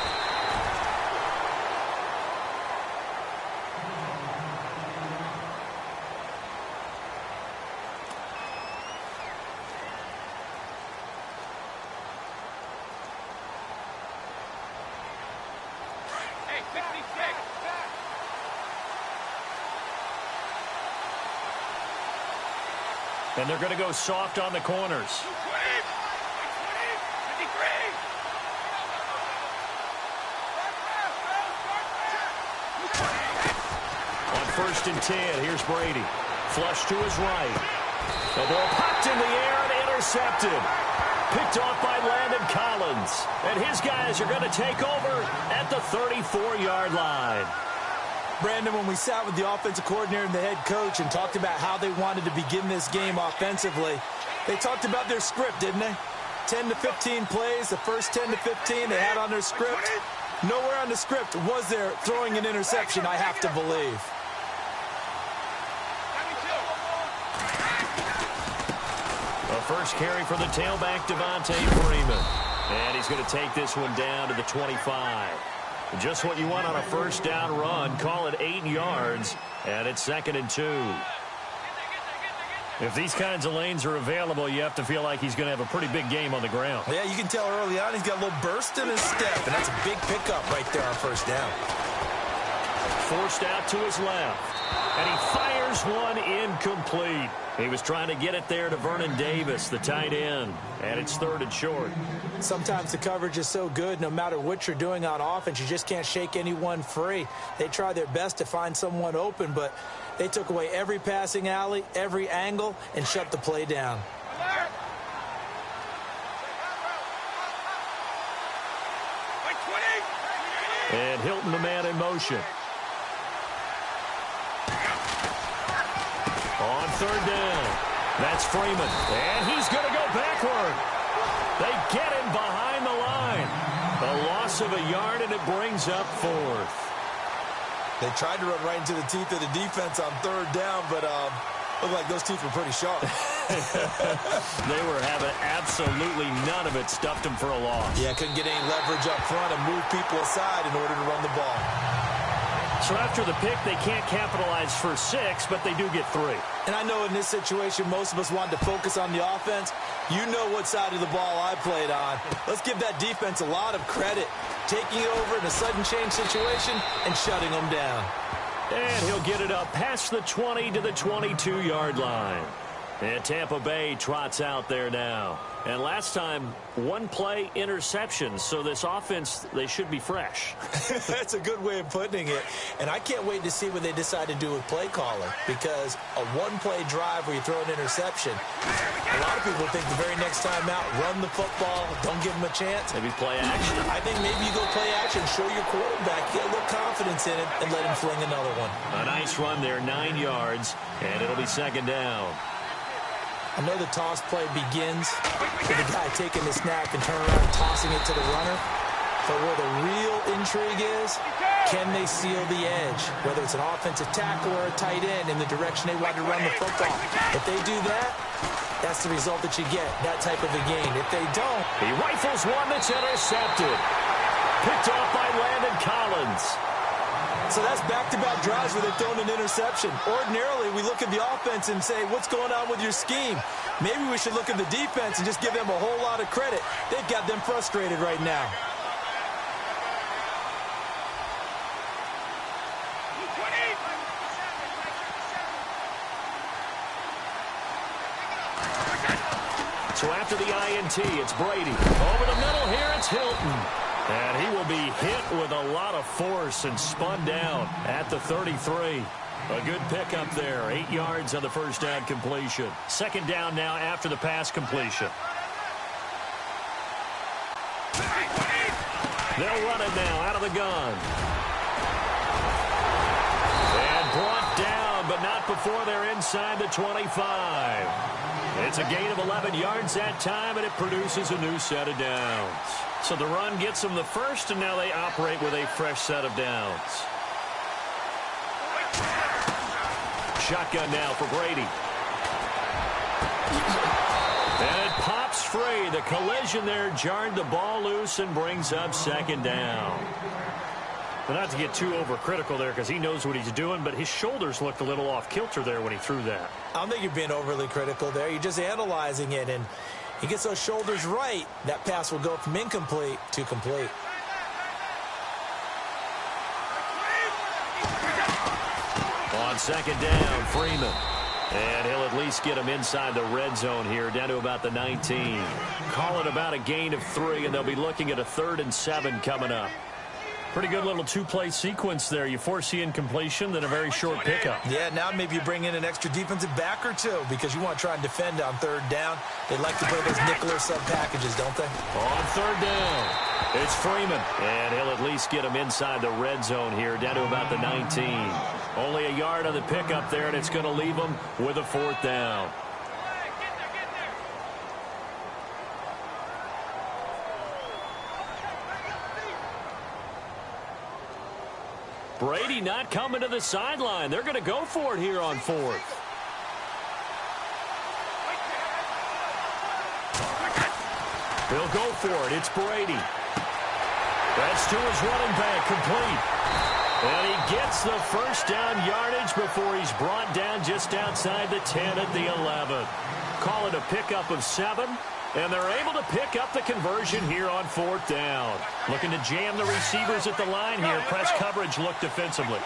And they're going to go soft on the corners. On 1st and 10, here's Brady. Flush to his right. The ball popped in the air and intercepted. Picked off by Landon Collins. And his guys are going to take over at the 34-yard line. Brandon, when we sat with the offensive coordinator and the head coach and talked about how they wanted to begin this game offensively, they talked about their script, didn't they? 10 to 15 plays, the first 10 to 15 they had on their script. Nowhere on the script was there throwing an interception, I have to believe. The first carry for the tailback, Devontae Freeman. And he's going to take this one down to the 25. Just what you want on a first down run. Call it 8 yards, and it's 2nd and 2. If these kinds of lanes are available, you have to feel like he's going to have a pretty big game on the ground. Yeah, you can tell early on he's got a little burst in his step, and that's a big pickup right there on first down. Forced out to his left, and he fires one incomplete. He was trying to get it there to Vernon Davis, the tight end, and it's 3rd and short. Sometimes the coverage is so good, no matter what you're doing on offense, you just can't shake anyone free. They try their best to find someone open, but they took away every passing alley, every angle, and shut the play down. And Hilton, the man in motion. On 3rd down, that's Freeman, and he's going to go backward. They get him behind the line. A loss of a yard, and it brings up 4th. They tried to run right into the teeth of the defense on 3rd down, but looked like those teeth were pretty sharp. They were having absolutely none of it, stuffed him for a loss. Yeah, couldn't get any leverage up front and move people aside in order to run the ball. So after the pick, they can't capitalize for 6, but they do get 3. And I know in this situation, most of us wanted to focus on the offense. You know what side of the ball I played on. Let's give that defense a lot of credit. taking it over in a sudden change situation and shutting them down. And he'll get it up past the 20 to the 22-yard line. And Tampa Bay trots out there now. And last time, one play interception. So this offense, they should be fresh. That's a good way of putting it. And I can't wait to see what they decide to do with play calling. Because a one-play drive where you throw an interception, a lot of people think the very next time out, run the football, don't give them a chance. Maybe play action. I think maybe you go play action, show your quarterback, get a little confidence in it, and let him fling another one. A nice run there, 9 yards, and it'll be second down. I know the toss play begins with the guy taking the snap and turning around and tossing it to the runner. But where the real intrigue is, can they seal the edge? Whether it's an offensive tackle or a tight end in the direction they want to run the football. If they do that, that's the result that you get, that type of a game. If they don't... He rifles one that's intercepted. Picked off by Landon Collins. So that's back-to-back drives where they've thrown an interception. Ordinarily, we look at the offense and say, what's going on with your scheme? Maybe we should look at the defense and just give them a whole lot of credit. They've got them frustrated right now. So after the INT, it's Brady. Over the middle here, it's Hilton. And he will be hit with a lot of force and spun down at the 33. A good pickup there. 8 yards on the first down completion. Second down now after the pass completion. They'll run it now out of the gun. And brought down, but not before they're inside the 25. It's a gain of 11 yards that time, and it produces a new set of downs. So the run gets them the first, and now they operate with a fresh set of downs. Shotgun now for Brady. And it pops free. The collision there jarred the ball loose and brings up second down. But not to get too overcritical there because he knows what he's doing, but his shoulders looked a little off kilter there when he threw that. I don't think you're being overly critical there. You're just analyzing it, and he gets those shoulders right. That pass will go from incomplete to complete. On second down, Freeman. And he'll at least get him inside the red zone here, down to about the 19. Call it about a gain of 3, and they'll be looking at a 3rd and 7 coming up. Pretty good little two-play sequence there. You force the incompletion, then a very short pickup. Yeah, now maybe you bring in an extra defensive back or two because you want to try and defend on 3rd down. They like to play those nickel or sub packages, don't they? On 3rd down, it's Freeman. And he'll at least get him inside the red zone here, down to about the 19. Only a yard on the pickup there, and it's going to leave him with a 4th down. Brady not coming to the sideline. They're going to go for it here on 4th. They'll go for it. It's Brady. That's to his running back, complete. And he gets the first down yardage before he's brought down just outside the 10 at the 11. Call it a pickup of 7. And they're able to pick up the conversion here on 4th down. Looking to jam the receivers at the line here. Press coverage look defensively.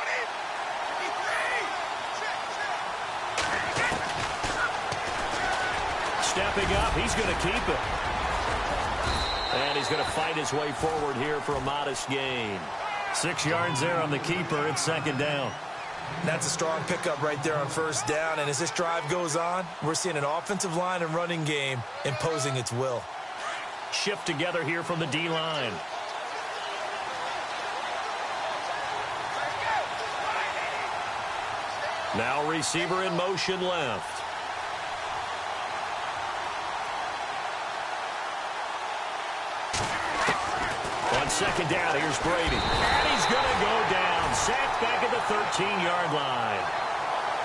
Stepping up, he's going to keep it. And he's going to fight his way forward here for a modest gain. 6 yards there on the keeper. It's second down. That's a strong pickup right there on 1st down. And as this drive goes on, we're seeing an offensive line and running game imposing its will. Shift together here from the D-line. Now receiver in motion left. On second down, here's Brady. And he's going to go down. Sacked back at the 13-yard line.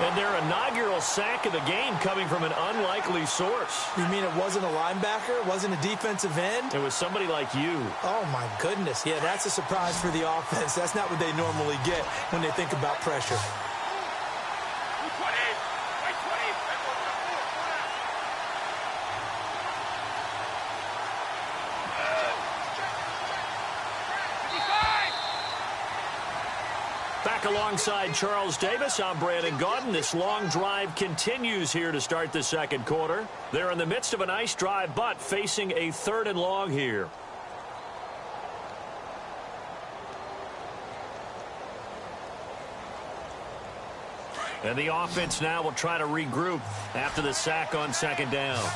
And their inaugural sack of the game coming from an unlikely source. You mean it wasn't a linebacker? It wasn't a defensive end? It was somebody like you. Oh, my goodness. Yeah, that's a surprise for the offense. That's not what they normally get when they think about pressure. alongside Charles Davis. I'm Brandon Gaudin. This long drive continues here to start the second quarter. They're in the midst of a nice drive, but facing a 3rd and long here. And the offense now will try to regroup after the sack on 2nd down.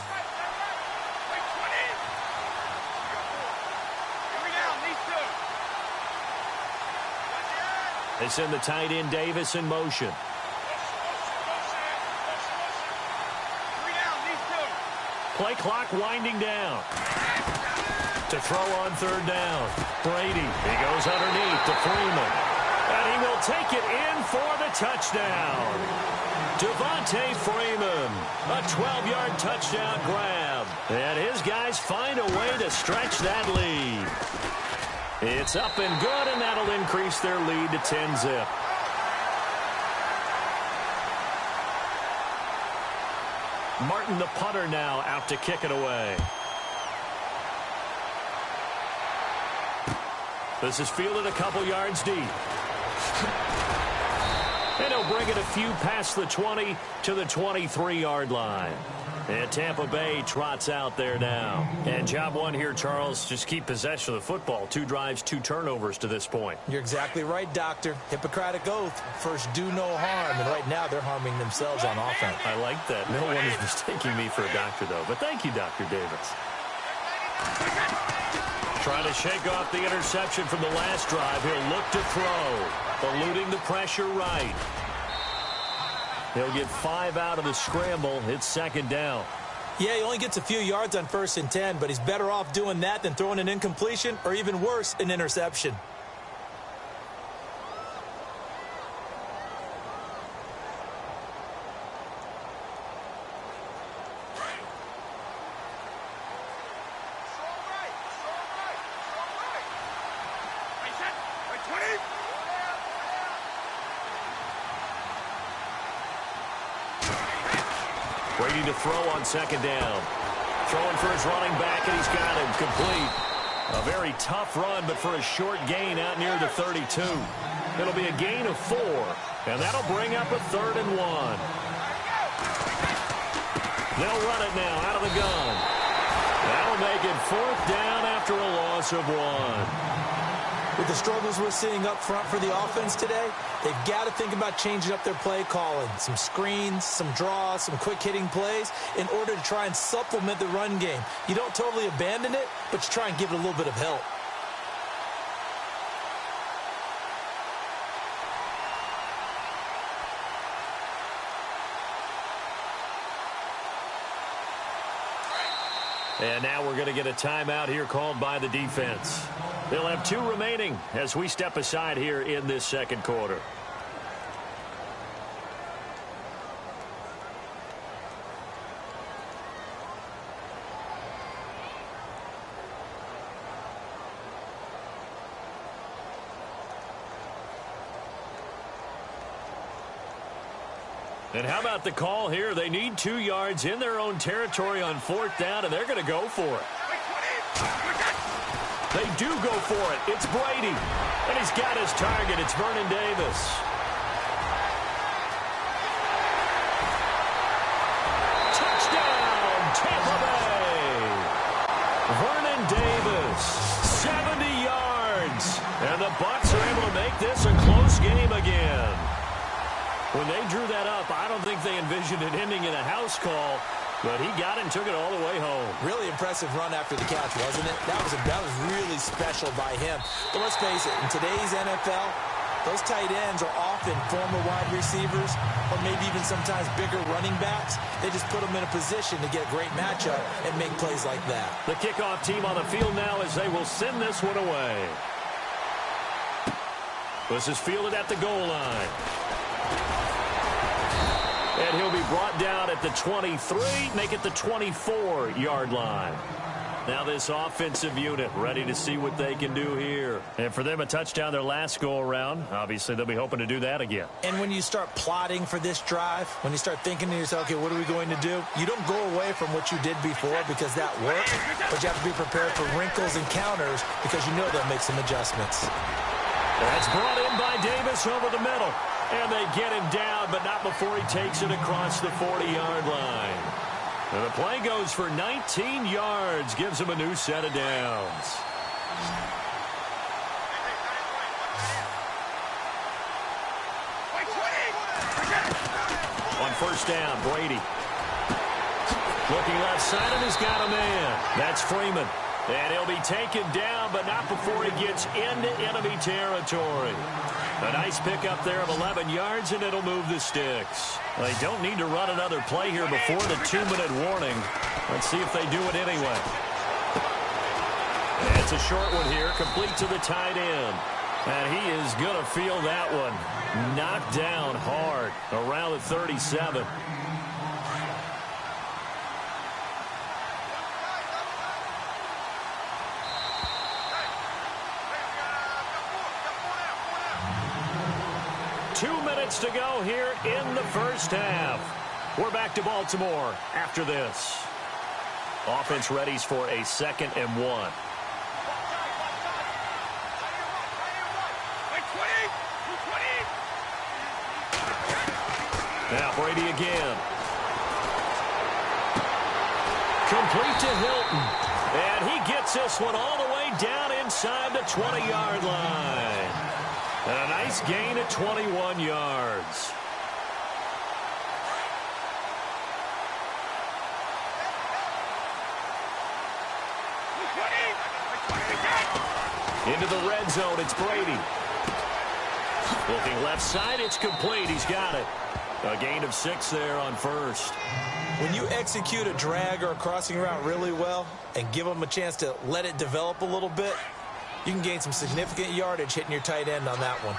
They send the tight end Davis in motion. Play clock winding down. To throw on 3rd down. Brady. He goes underneath to Freeman. And he will take it in for the touchdown. Devontae Freeman. A 12-yard touchdown grab. And his guys find a way to stretch that lead. It's up and good, and that'll increase their lead to 10-zip. Martin, the punter, now out to kick it away. This is fielded a couple yards deep. And he'll bring it a few past the 20 to the 23-yard line. And Tampa Bay trots out there now. And job one here, Charles, just keep possession of the football. 2 drives, 2 turnovers to this point. You're exactly right, Doctor. Hippocratic oath. First, do no harm. And right now, they're harming themselves on offense. I like that. No one is mistaking me for a doctor, though. But thank you, Dr. Davis. Trying to shake off the interception from the last drive. He'll look to throw. Eluding the pressure right. He'll get 5 out of the scramble. It's 2nd down. Yeah, he only gets a few yards on 1st and 10, but he's better off doing that than throwing an incompletion or even worse, an interception. Brady to throw on 2nd down. Throwing for his running back, and he's got him complete. A very tough run, but for a short gain out near the 32. It'll be a gain of 4, and that'll bring up a 3rd and 1. They'll run it now out of the gun. That'll make it 4th down after a loss of 1. With the struggles we're seeing up front for the offense today, they've got to think about changing up their play calling. Some screens, some draws, some quick-hitting plays in order to try and supplement the run game. You don't totally abandon it, but you try and give it a little bit of help. And now we're going to get a timeout here called by the defense. They'll have 2 remaining as we step aside here in this second quarter. And how about the call here? They need 2 yards in their own territory on 4th down, and they're going to go for it. They do go for it. It's Brady. And he's got his target. It's Vernon Davis. Touchdown, Tampa Bay. Vernon Davis, 70 yards. And the Bucs are able to make this a close game again. When they drew that up, I don't think they envisioned it ending in a house call, but he got it and took it all the way home. Really impressive run after the catch, wasn't it? That was really special by him. But let's face it, in today's NFL, those tight ends are often former wide receivers or maybe even sometimes bigger running backs. They just put them in a position to get a great matchup and make plays like that. The kickoff team on the field now as they will send this one away. This is fielded at the goal line. And he'll be brought down at the 23, make it the 24-yard line. Now this offensive unit ready to see what they can do here. And for them, a touchdown their last go-around. Obviously, they'll be hoping to do that again. And when you start plotting for this drive, when you start thinking to yourself, okay, what are we going to do? You don't go away from what you did before because that worked, but you have to be prepared for wrinkles and counters because you know they'll make some adjustments. That's brought in by Davis over the middle. And they get him down, but not before he takes it across the 40-yard line. And the play goes for 19 yards, gives him a new set of downs. On first down, Brady. Looking left side, and he's got a man. That's Freeman. And he'll be taken down, but not before he gets into enemy territory. A nice pickup there of 11 yards, and it'll move the sticks. They don't need to run another play here before the 2-minute warning. Let's see if they do it anyway. And it's a short one here, complete to the tight end. And he is going to feel that one knocked down hard around the 37. To go here in the first half. We're back to Baltimore after this. Offense readies for a 2nd and 1. Now Brady again. Complete to Hilton. And he gets this one all the way down inside the 20-yard line. And a nice gain at 21 yards. Into the red zone, it's Brady. Looking left side, it's complete. He's got it. A gain of 6 there on first. When you execute a drag or a crossing route really well and give them a chance to let it develop a little bit, you can gain some significant yardage hitting your tight end on that one.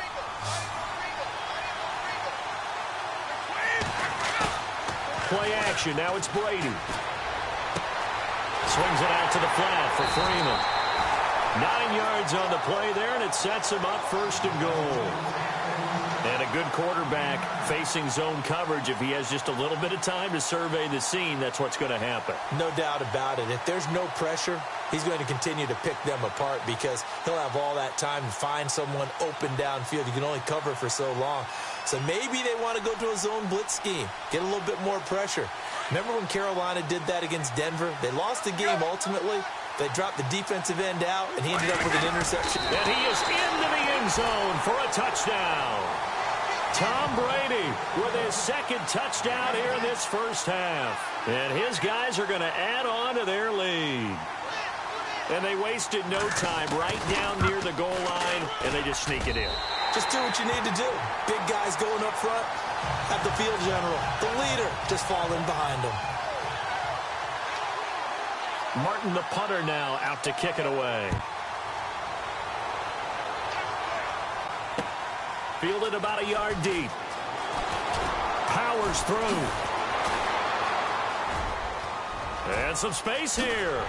Play action. Now it's Brady. Swings it out to the flat for Freeman. 9 yards on the play there, and it sets him up 1st and goal. And a good quarterback facing zone coverage. If he has just a little bit of time to survey the scene, that's what's going to happen. No doubt about it. If there's no pressure, he's going to continue to pick them apart because he'll have all that time to find someone open downfield. You can only cover for so long. So maybe they want to go to a zone blitz scheme, get a little bit more pressure. Remember when Carolina did that against Denver? They lost the game ultimately. They dropped the defensive end out, and he ended up with an interception. And he is into the end zone for a touchdown. Tom Brady with his 2nd touchdown here in this first half. And his guys are going to add on to their lead. And they wasted no time right down near the goal line, and they just sneak it in. Just do what you need to do. Big guys going up front. Have the field general, the leader, just falling behind them. Martin, the punter, now out to kick it away. Fielded about a yard deep. Powers through. And some space here.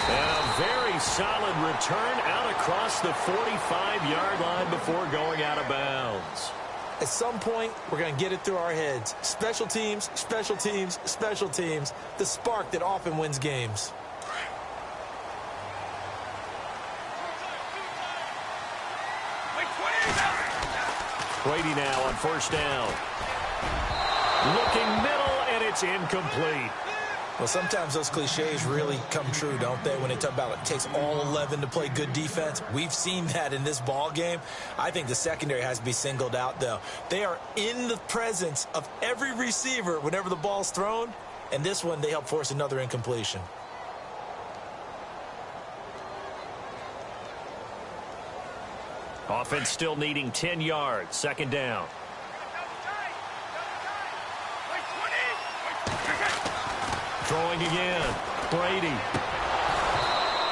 And a very solid return out across the 45-yard line before going out of bounds. At some point, we're going to get it through our heads. Special teams, special teams, special teams. The spark that often wins games. Brady now on first down. Looking middle, and it's incomplete. Well, sometimes those cliches really come true, don't they? When they talk about it takes all 11 to play good defense. We've seen that in this ball game. I think the secondary has to be singled out, though. They are in the presence of every receiver whenever the ball's thrown. And this one, they help force another incompletion. Offense still needing 10 yards. 2nd down. Throwing again. Brady.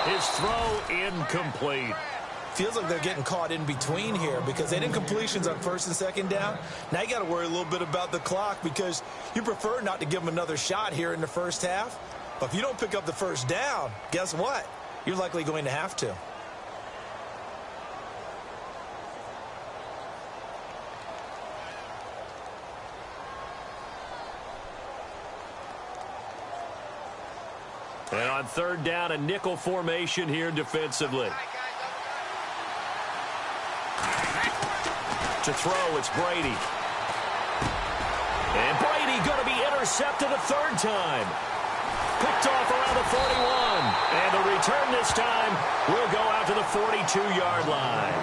His throw incomplete. Feels like they're getting caught in between here because they didn't completions on 1st and 2nd down. Now you got to worry a little bit about the clock because you prefer not to give them another shot here in the first half. But if you don't pick up the 1st down, guess what? You're likely going to have to. And on 3rd down, a nickel formation here defensively. To throw, it's Brady. And Brady going to be intercepted a third time. Picked off around the 41. And the return this time will go out to the 42-yard line.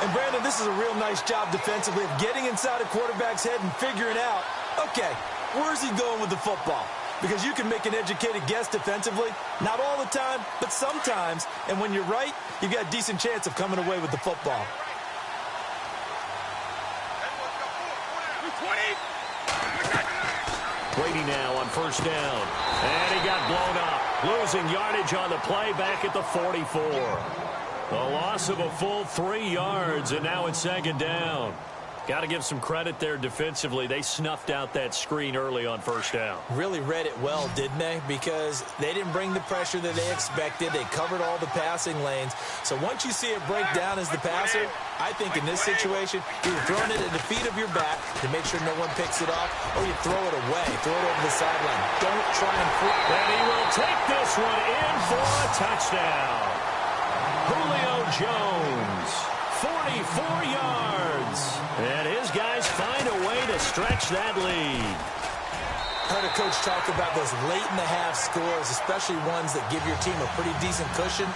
And, Brandon, this is a real nice job defensively of getting inside a quarterback's head and figuring out, okay, where's he going with the football? Because you can make an educated guess defensively. Not all the time, but sometimes. And when you're right, you've got a decent chance of coming away with the football. Brady now on first down. And he got blown up. Losing yardage on the play back at the 44. The loss of a full 3 yards, and now it's second down. Got to give some credit there defensively. They snuffed out that screen early on first down. Really read it well, didn't they? Because they didn't bring the pressure that they expected. They covered all the passing lanes. So once you see it break down as the passer, I think in this situation, you're throwing it at the feet of your back to make sure no one picks it off, or you throw it away, throw it over the sideline. Don't try and flip. And he will take this one in for a touchdown. Julio Jones, 44 yards. And his guys find a way to stretch that lead. Heard a coach talk about those late-in-the-half scores, especially ones that give your team a pretty decent cushion.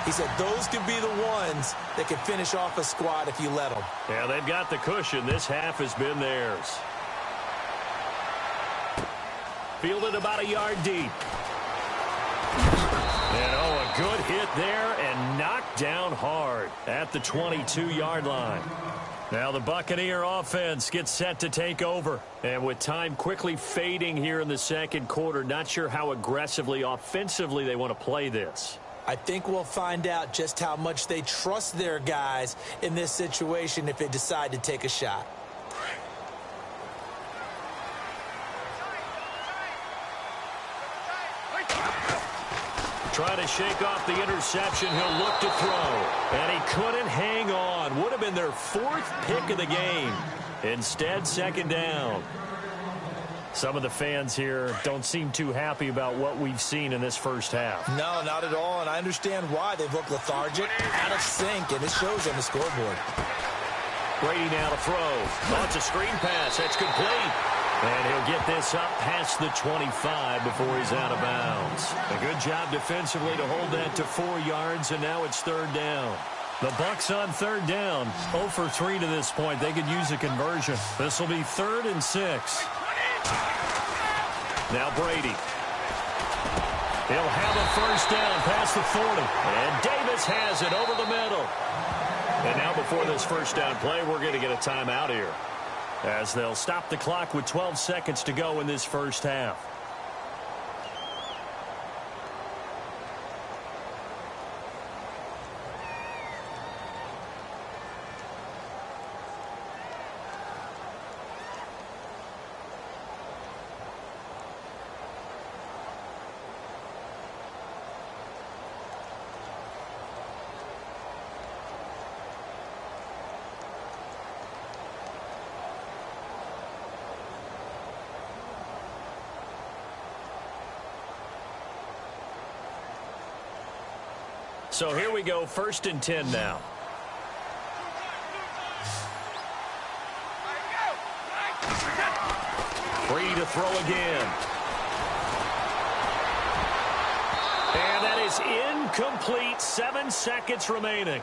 He said those could be the ones that can finish off a squad if you let them. Yeah, they've got the cushion. This half has been theirs. Fielded about a yard deep. And, a good hit there and knocked down hard at the 22-yard line. Now the Buccaneer offense gets set to take over. And with time quickly fading here in the second quarter, not sure how aggressively, offensively they want to play this. I think we'll find out just how much they trust their guys in this situation if they decide to take a shot. Trying to shake off the interception. He'll look to throw. And he couldn't hang on. Would have been their 4th pick of the game. Instead, second down. Some of the fans here don't seem too happy about what we've seen in this first half. No, not at all, and I understand why. They've looked lethargic, out of sync, and it shows on the scoreboard. Brady now to throw. Oh, it's a screen pass. That's complete. And he'll get this up past the 25 before he's out of bounds. A good job defensively to hold that to 4 yards, and now it's third down. The Bucs on third down. 0 for 3 to this point. They could use a conversion. This will be 3rd and 6. Now Brady. He'll have a first down past the 40. And Davis has it over the middle. And now before this first down play, we're going to get a timeout here, as they'll stop the clock with 12 seconds to go in this first half. So here we go, 1st and 10 now. Free to throw again. And that is incomplete. 7 seconds remaining.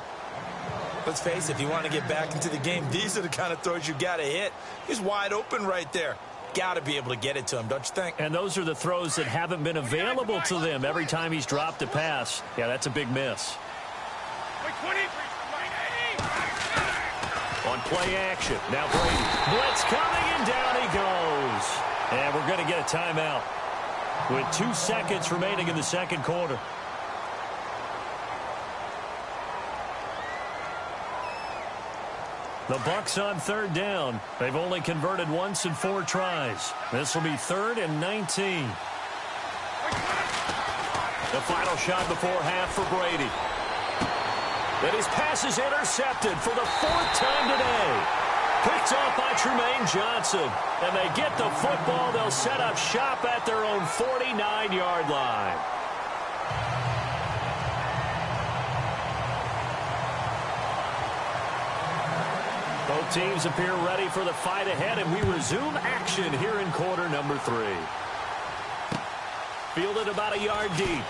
Let's face it, if you want to get back into the game, these are the kind of throws you got to hit. He's wide open right there. Got to be able to get it to him, don't you think? And those are the throws that haven't been available to them every time he's dropped a pass. Yeah, that's a big miss. On play action, now Brady. Blitz coming, and down he goes. And we're going to get a timeout with 2 seconds remaining in the second quarter. The Bucs on third down. They've only converted once in 4 tries. This will be 3rd and 19. The final shot before half for Brady. But his pass is intercepted for the 4th time today. Picked off by Trumaine Johnson. And they get the football. They'll set up shop at their own 49-yard line. Both teams appear ready for the fight ahead, and we resume action here in quarter number 3. Fielded about a yard deep.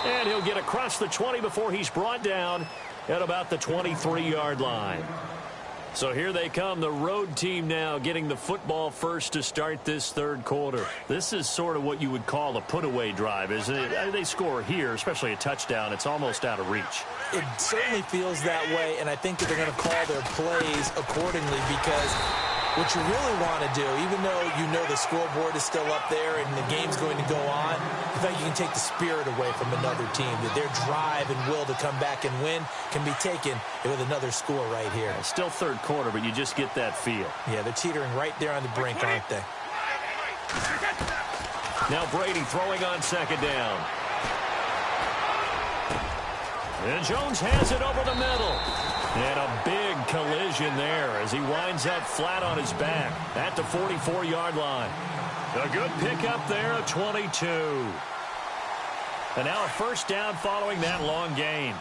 And he'll get across the 20 before he's brought down at about the 23-yard line. So here they come, the road team now getting the football first to start this third quarter. This is sort of what you would call a put-away drive, isn't it? They score here, especially a touchdown. It's almost out of reach. It certainly feels that way, and I think that they're going to call their plays accordingly because what you really want to do, even though you know the scoreboard is still up there and the game's going to go on, I think you can take the spirit away from another team, that their drive and will to come back and win can be taken with another score right here. Still third quarter, but you just get that feel. Yeah, they're teetering right there on the brink, aren't they? Now Brady throwing on second down. And Jones has it over the middle. And a big collision there as he winds up flat on his back at the 44-yard line. A good pickup there of 22. And now a first down following that long gain.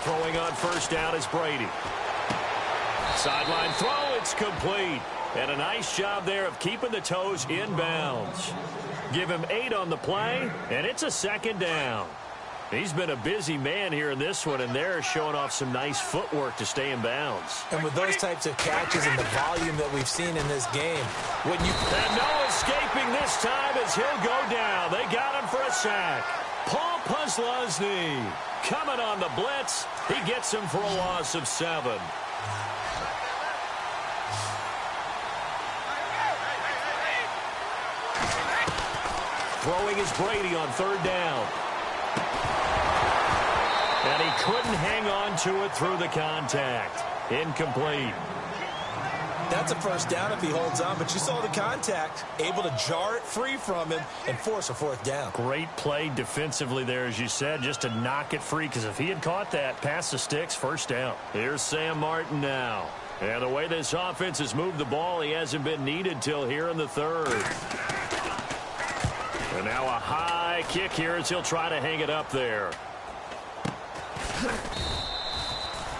Throwing on first down is Brady. Sideline throw, it's complete. And a nice job there of keeping the toes in bounds. Give him 8 on the play, and it's a second down. He's been a busy man here in this one, and they're showing off some nice footwork to stay in bounds. And with those types of catches and the volume that we've seen in this game, when you... And no escaping this time as he'll go down. They got him for a sack. Paul Puslosny coming on the blitz. He gets him for a loss of 7. Throwing is Brady on third down. And he couldn't hang on to it through the contact. Incomplete. That's a first down if he holds on, but you saw the contact, able to jar it free from him and force a fourth down. Great play defensively there, as you said, just to knock it free, because if he had caught that, past the sticks, first down. Here's Sam Martin now. And the way this offense has moved the ball, he hasn't been needed till here in the third. And now a high kick here as he'll try to hang it up there.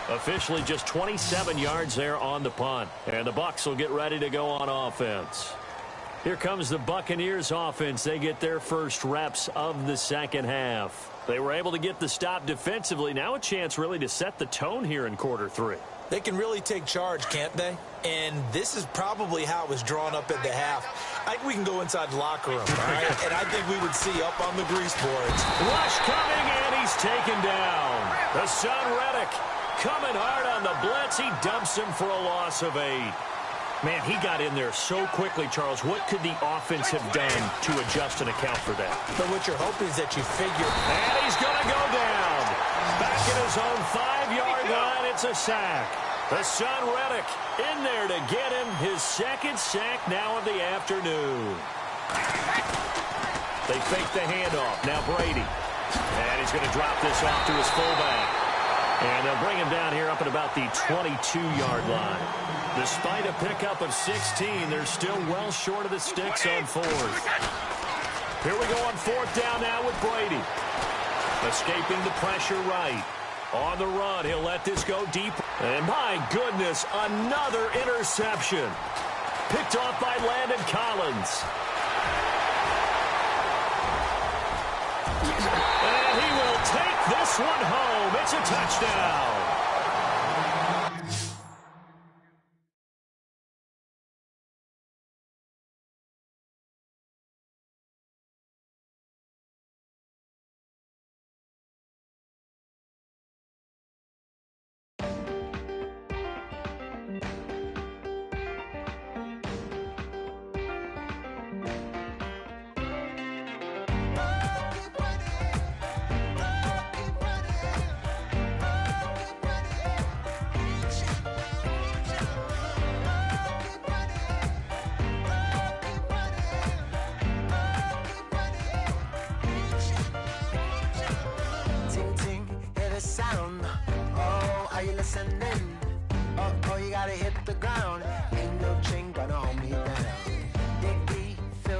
Officially just 27 yards there on the punt. And the Bucs will get ready to go on offense. Here comes the Buccaneers offense. They get their first reps of the second half. They were able to get the stop defensively. Now a chance really to set the tone here in quarter 3. They can really take charge, can't they? And this is probably how it was drawn up at the half. I think we can go inside the locker room, all right? And I think we would see up on the grease boards. Rush coming, and he's taken down. The son Reddick coming hard on the blitz. He dumps him for a loss of 8. Man, he got in there so quickly, Charles. What could the offense have done to adjust and account for that? But what you're hoping is that you figure... And he's going to go down. Back at his own 5-yard line, it's a sack. The son Reddick in there to get him his second sack now of the afternoon. They fake the handoff. Now Brady. And he's going to drop this off to his fullback. And they'll bring him down here up at about the 22-yard line. Despite a pickup of 16, they're still well short of the sticks on fourth. Here we go on fourth down now with Brady. Escaping the pressure right. On the run, he'll let this go deep. And my goodness, another interception. Picked off by Landon Collins. And he will take this one home. It's a touchdown.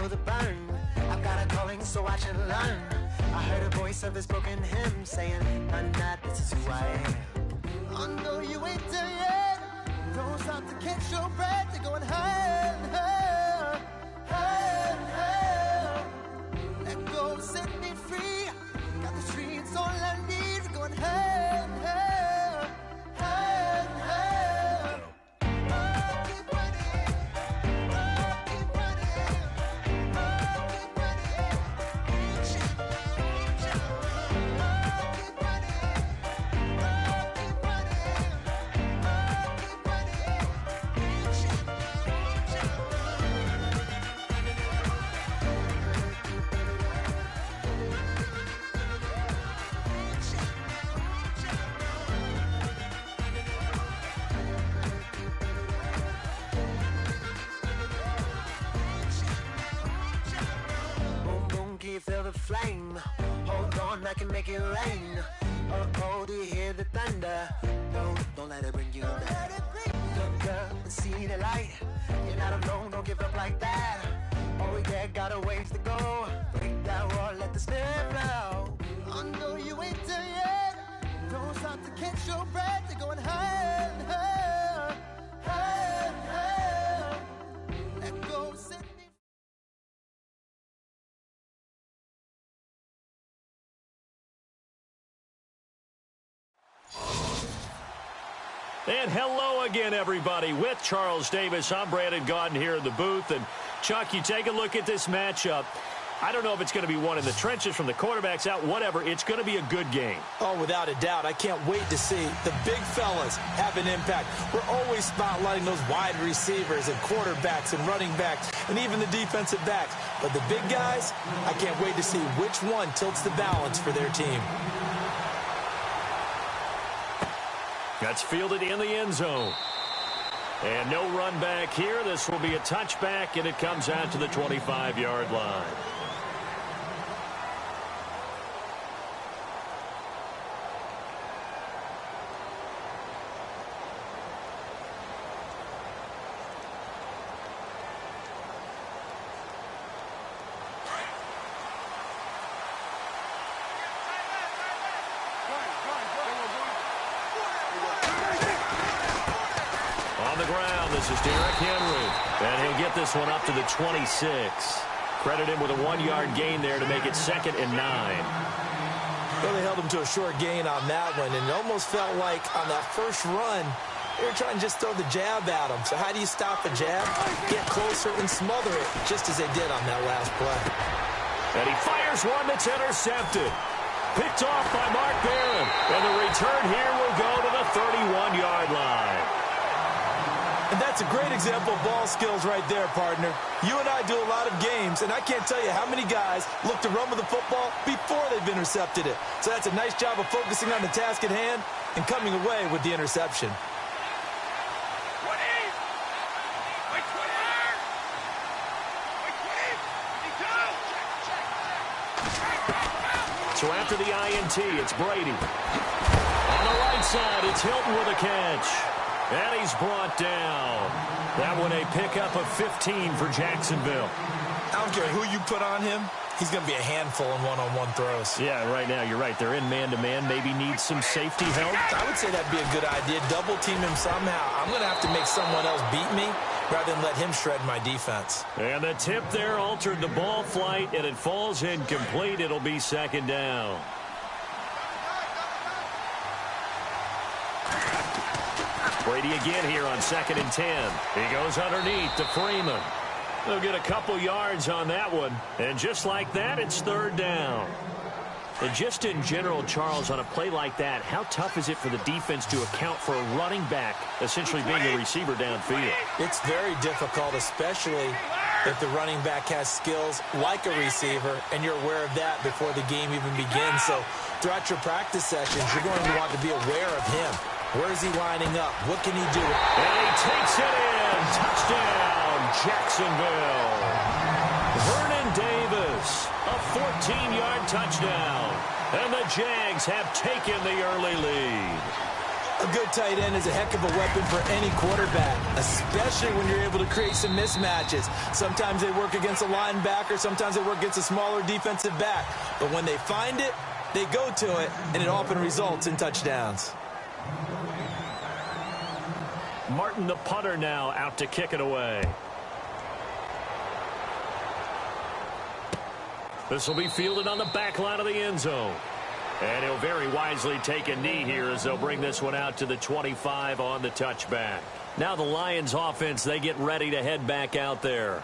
feel the burn. I've got a calling, so watch and learn. I heard a voice of his broken hymn saying, "None, not, this is who I am." I know you ain't there yet. Don't stop to catch your breath. You're going higher, higher, higher, higher. Let go, set me free. Got the streets all I need. Going higher, higher, higher, higher. Oh, keep running. Oh, keep running. Oh, keep running. Reach out, reach out. Oh, keep running. Oh, keep running. Oh, keep running. Reach out, reach out. Boom, boom, can you feel the flame? Hold on, I can make it rain. Oh, do you hear the thunder? Don't let it bring you down. Look up and see the light. You're not alone, don't give up like that. Oh yeah, got a ways to go. Break that wall, let the snare blow. I know you ain't there yet. Don't stop to catch your breath. You're going higher, higher, higher, higher. Let go, set me. And hello again, everybody. With Charles Davis, I'm Brandon Gaudin here in the booth. And, Chuck, you take a look at this matchup. I don't know if it's going to be one in the trenches from the quarterbacks out, whatever. It's going to be a good game. Oh, without a doubt. I can't wait to see the big fellas have an impact. We're always spotlighting those wide receivers and quarterbacks and running backs and even the defensive backs. But the big guys, I can't wait to see which one tilts the balance for their team. That's fielded in the end zone. And no run back here. This will be a touchback, and it comes out to the 25-yard line. On the ground, this is Derrick Henry. And he'll get this one up to the 26. Credit him with a 1-yard gain there to make it 2nd and 9. Well, they held him to a short gain on that one, and it almost felt like on that first run, they were trying to just throw the jab at him. So how do you stop a jab? Get closer and smother it, just as they did on that last play. And he fires one that's intercepted. Picked off by Mark Barron. And the return here will go to the 31-yard line. And that's a great example of ball skills right there, partner. You and I do a lot of games, and I can't tell you how many guys look to run with the football before they've intercepted it. So that's a nice job of focusing on the task at hand and coming away with the interception. So after the INT, it's Brady. On the right side, it's Hilton with a catch. And he's brought down. That one a pickup of 15 for Jacksonville. I don't care who you put on him. He's going to be a handful in one-on-one throws. Yeah, right now, you're right. They're in man-to-man. Maybe need some safety help. I would say that'd be a good idea. Double team him somehow. I'm going to have to make someone else beat me rather than let him shred my defense. And the tip there altered the ball flight, and it falls incomplete. It'll be 2nd down. Brady again here on 2nd and 10. He goes underneath to Freeman. They'll get a couple yards on that one. And just like that, it's 3rd down. And just in general, Charles, on a play like that, how tough is it for the defense to account for a running back essentially being a receiver downfield? It's very difficult, especially if the running back has skills like a receiver, and you're aware of that before the game even begins. So throughout your practice sessions, you're going to want to be aware of him. Where is he lining up? What can he do? And he takes it in. Touchdown, Jacksonville. Vernon Davis, a 14-yard touchdown. And the Jags have taken the early lead. A good tight end is a heck of a weapon for any quarterback, especially when you're able to create some mismatches. Sometimes they work against a linebacker, sometimes they work against a smaller defensive back. But when they find it, they go to it, and it often results in touchdowns. Martin, the punter, now out to kick it away. This will be fielded on the back line of the end zone. And he'll very wisely take a knee here as they'll bring this one out to the 25 on the touchback. Now the Lions offense, they get ready to head back out there.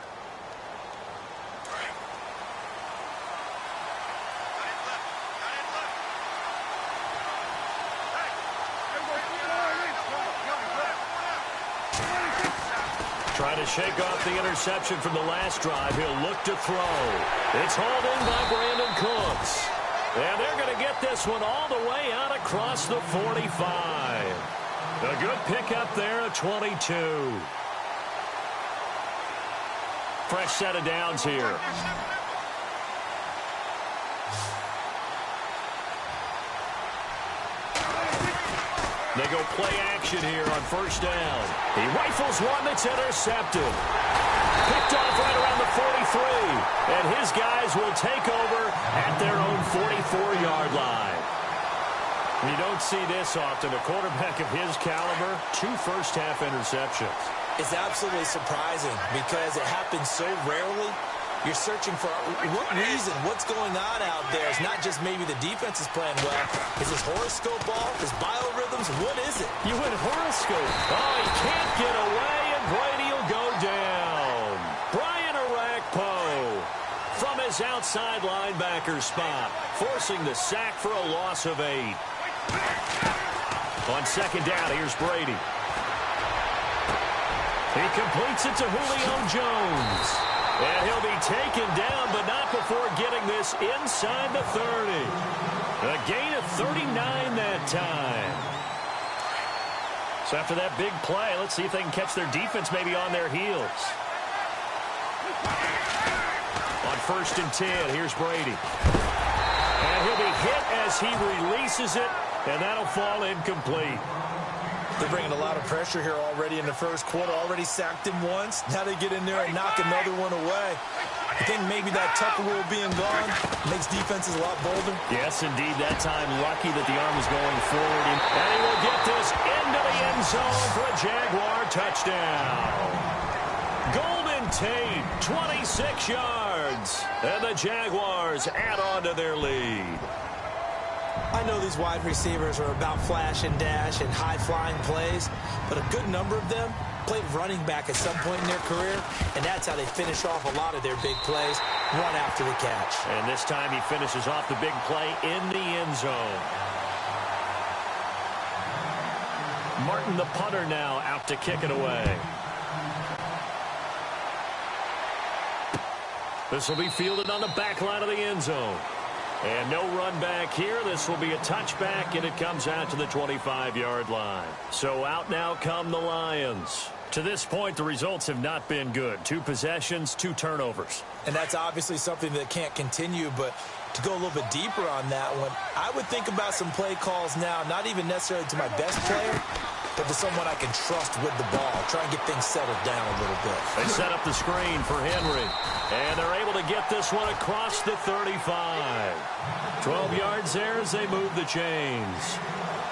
Trying to shake off the interception from the last drive. He'll look to throw. It's hauled in by Brandon Cooks. And they're going to get this one all the way out across the 45. A good pickup there at 22. Fresh set of downs here. They go play action here on first down. He rifles one that's intercepted. Picked off right around the 43. And his guys will take over at their own 44-yard line. You don't see this often. A quarterback of his caliber, 2 first-half interceptions. It's absolutely surprising because it happens so rarely. You're searching for what reason, what's going on out there. It's not just maybe the defense is playing well. Is his horoscope off? His biorhythms? What is it? You went horoscope. Oh, he can't get away, and Brady will go down. Brian Arakpo from his outside linebacker spot, forcing the sack for a loss of 8. On second down, here's Brady. He completes it to Julio Jones. And he'll be taken down, but not before getting this inside the 30. A gain of 39 that time. So after that big play, let's see if they can catch their defense maybe on their heels. On first and 10, here's Brady. And he'll be hit as he releases it, and that'll fall incomplete. They're bringing a lot of pressure here already in the first quarter. Already sacked him once. Now they get in there and knock another one away. I think maybe that Tucker rule being gone makes defenses a lot bolder. Yes, indeed. That time lucky that the arm was going forward. And he will get this into the end zone for a Jaguar touchdown. Golden Tate, 26 yards. And the Jaguars add on to their lead. I know these wide receivers are about flash and dash and high-flying plays, but a good number of them played running back at some point in their career, and that's how they finish off a lot of their big plays, run after the catch. And this time he finishes off the big play in the end zone. Martin, the punter, now out to kick it away. This will be fielded on the back line of the end zone. And no run back here. This will be a touchback, and it comes out to the 25-yard line. So out now come the Lions. To this point, the results have not been good. 2 possessions, 2 turnovers. And that's obviously something that can't continue, but to go a little bit deeper on that one, I would think about some play calls now, not even necessarily to my best player, but to someone I can trust with the ball. Try and get things settled down a little bit. They set up the screen for Henry. And they're able to get this one across the 35. 12 yards there as they move the chains.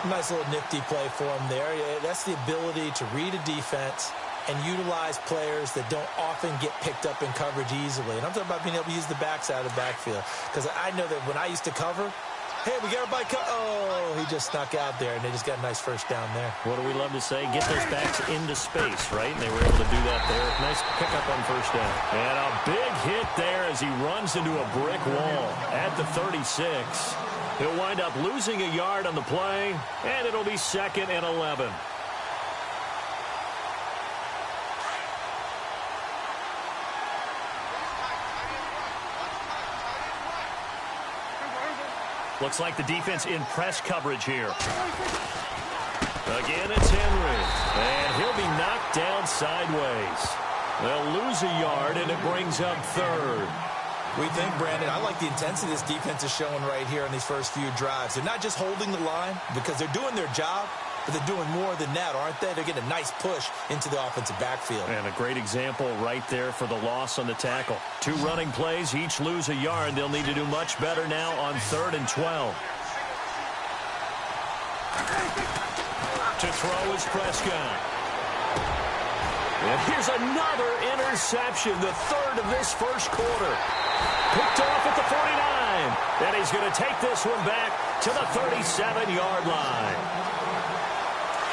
Nice little nifty play for him there. Yeah, that's the ability to read a defense and utilize players that don't often get picked up in coverage easily. And I'm talking about being able to use the backside of the backfield. Because I know that when I used to cover, hey, we got everybody oh, he just snuck out there, and they just got a nice first down there. What do we love to say? Get those backs into space, right? And they were able to do that there. Nice pickup on first down. And a big hit there as he runs into a brick wall at the 36. He'll wind up losing a yard on the play, and it'll be 2nd and 11. Looks like the defense in press coverage here. Again, it's Henry. And he'll be knocked down sideways. They'll lose a yard, and it brings up 3rd. We think, Brandon, I like the intensity this defense is showing right here in these first few drives. They're not just holding the line because they're doing their job, but they're doing more than that, aren't they? They're getting a nice push into the offensive backfield. And a great example right there for the loss on the tackle. 2 running plays, each lose a yard. They'll need to do much better now on 3rd and 12. To throw is Prescott. And here's another interception, the 3rd of this first quarter. Picked off at the 49. And he's going to take this one back to the 37-yard line.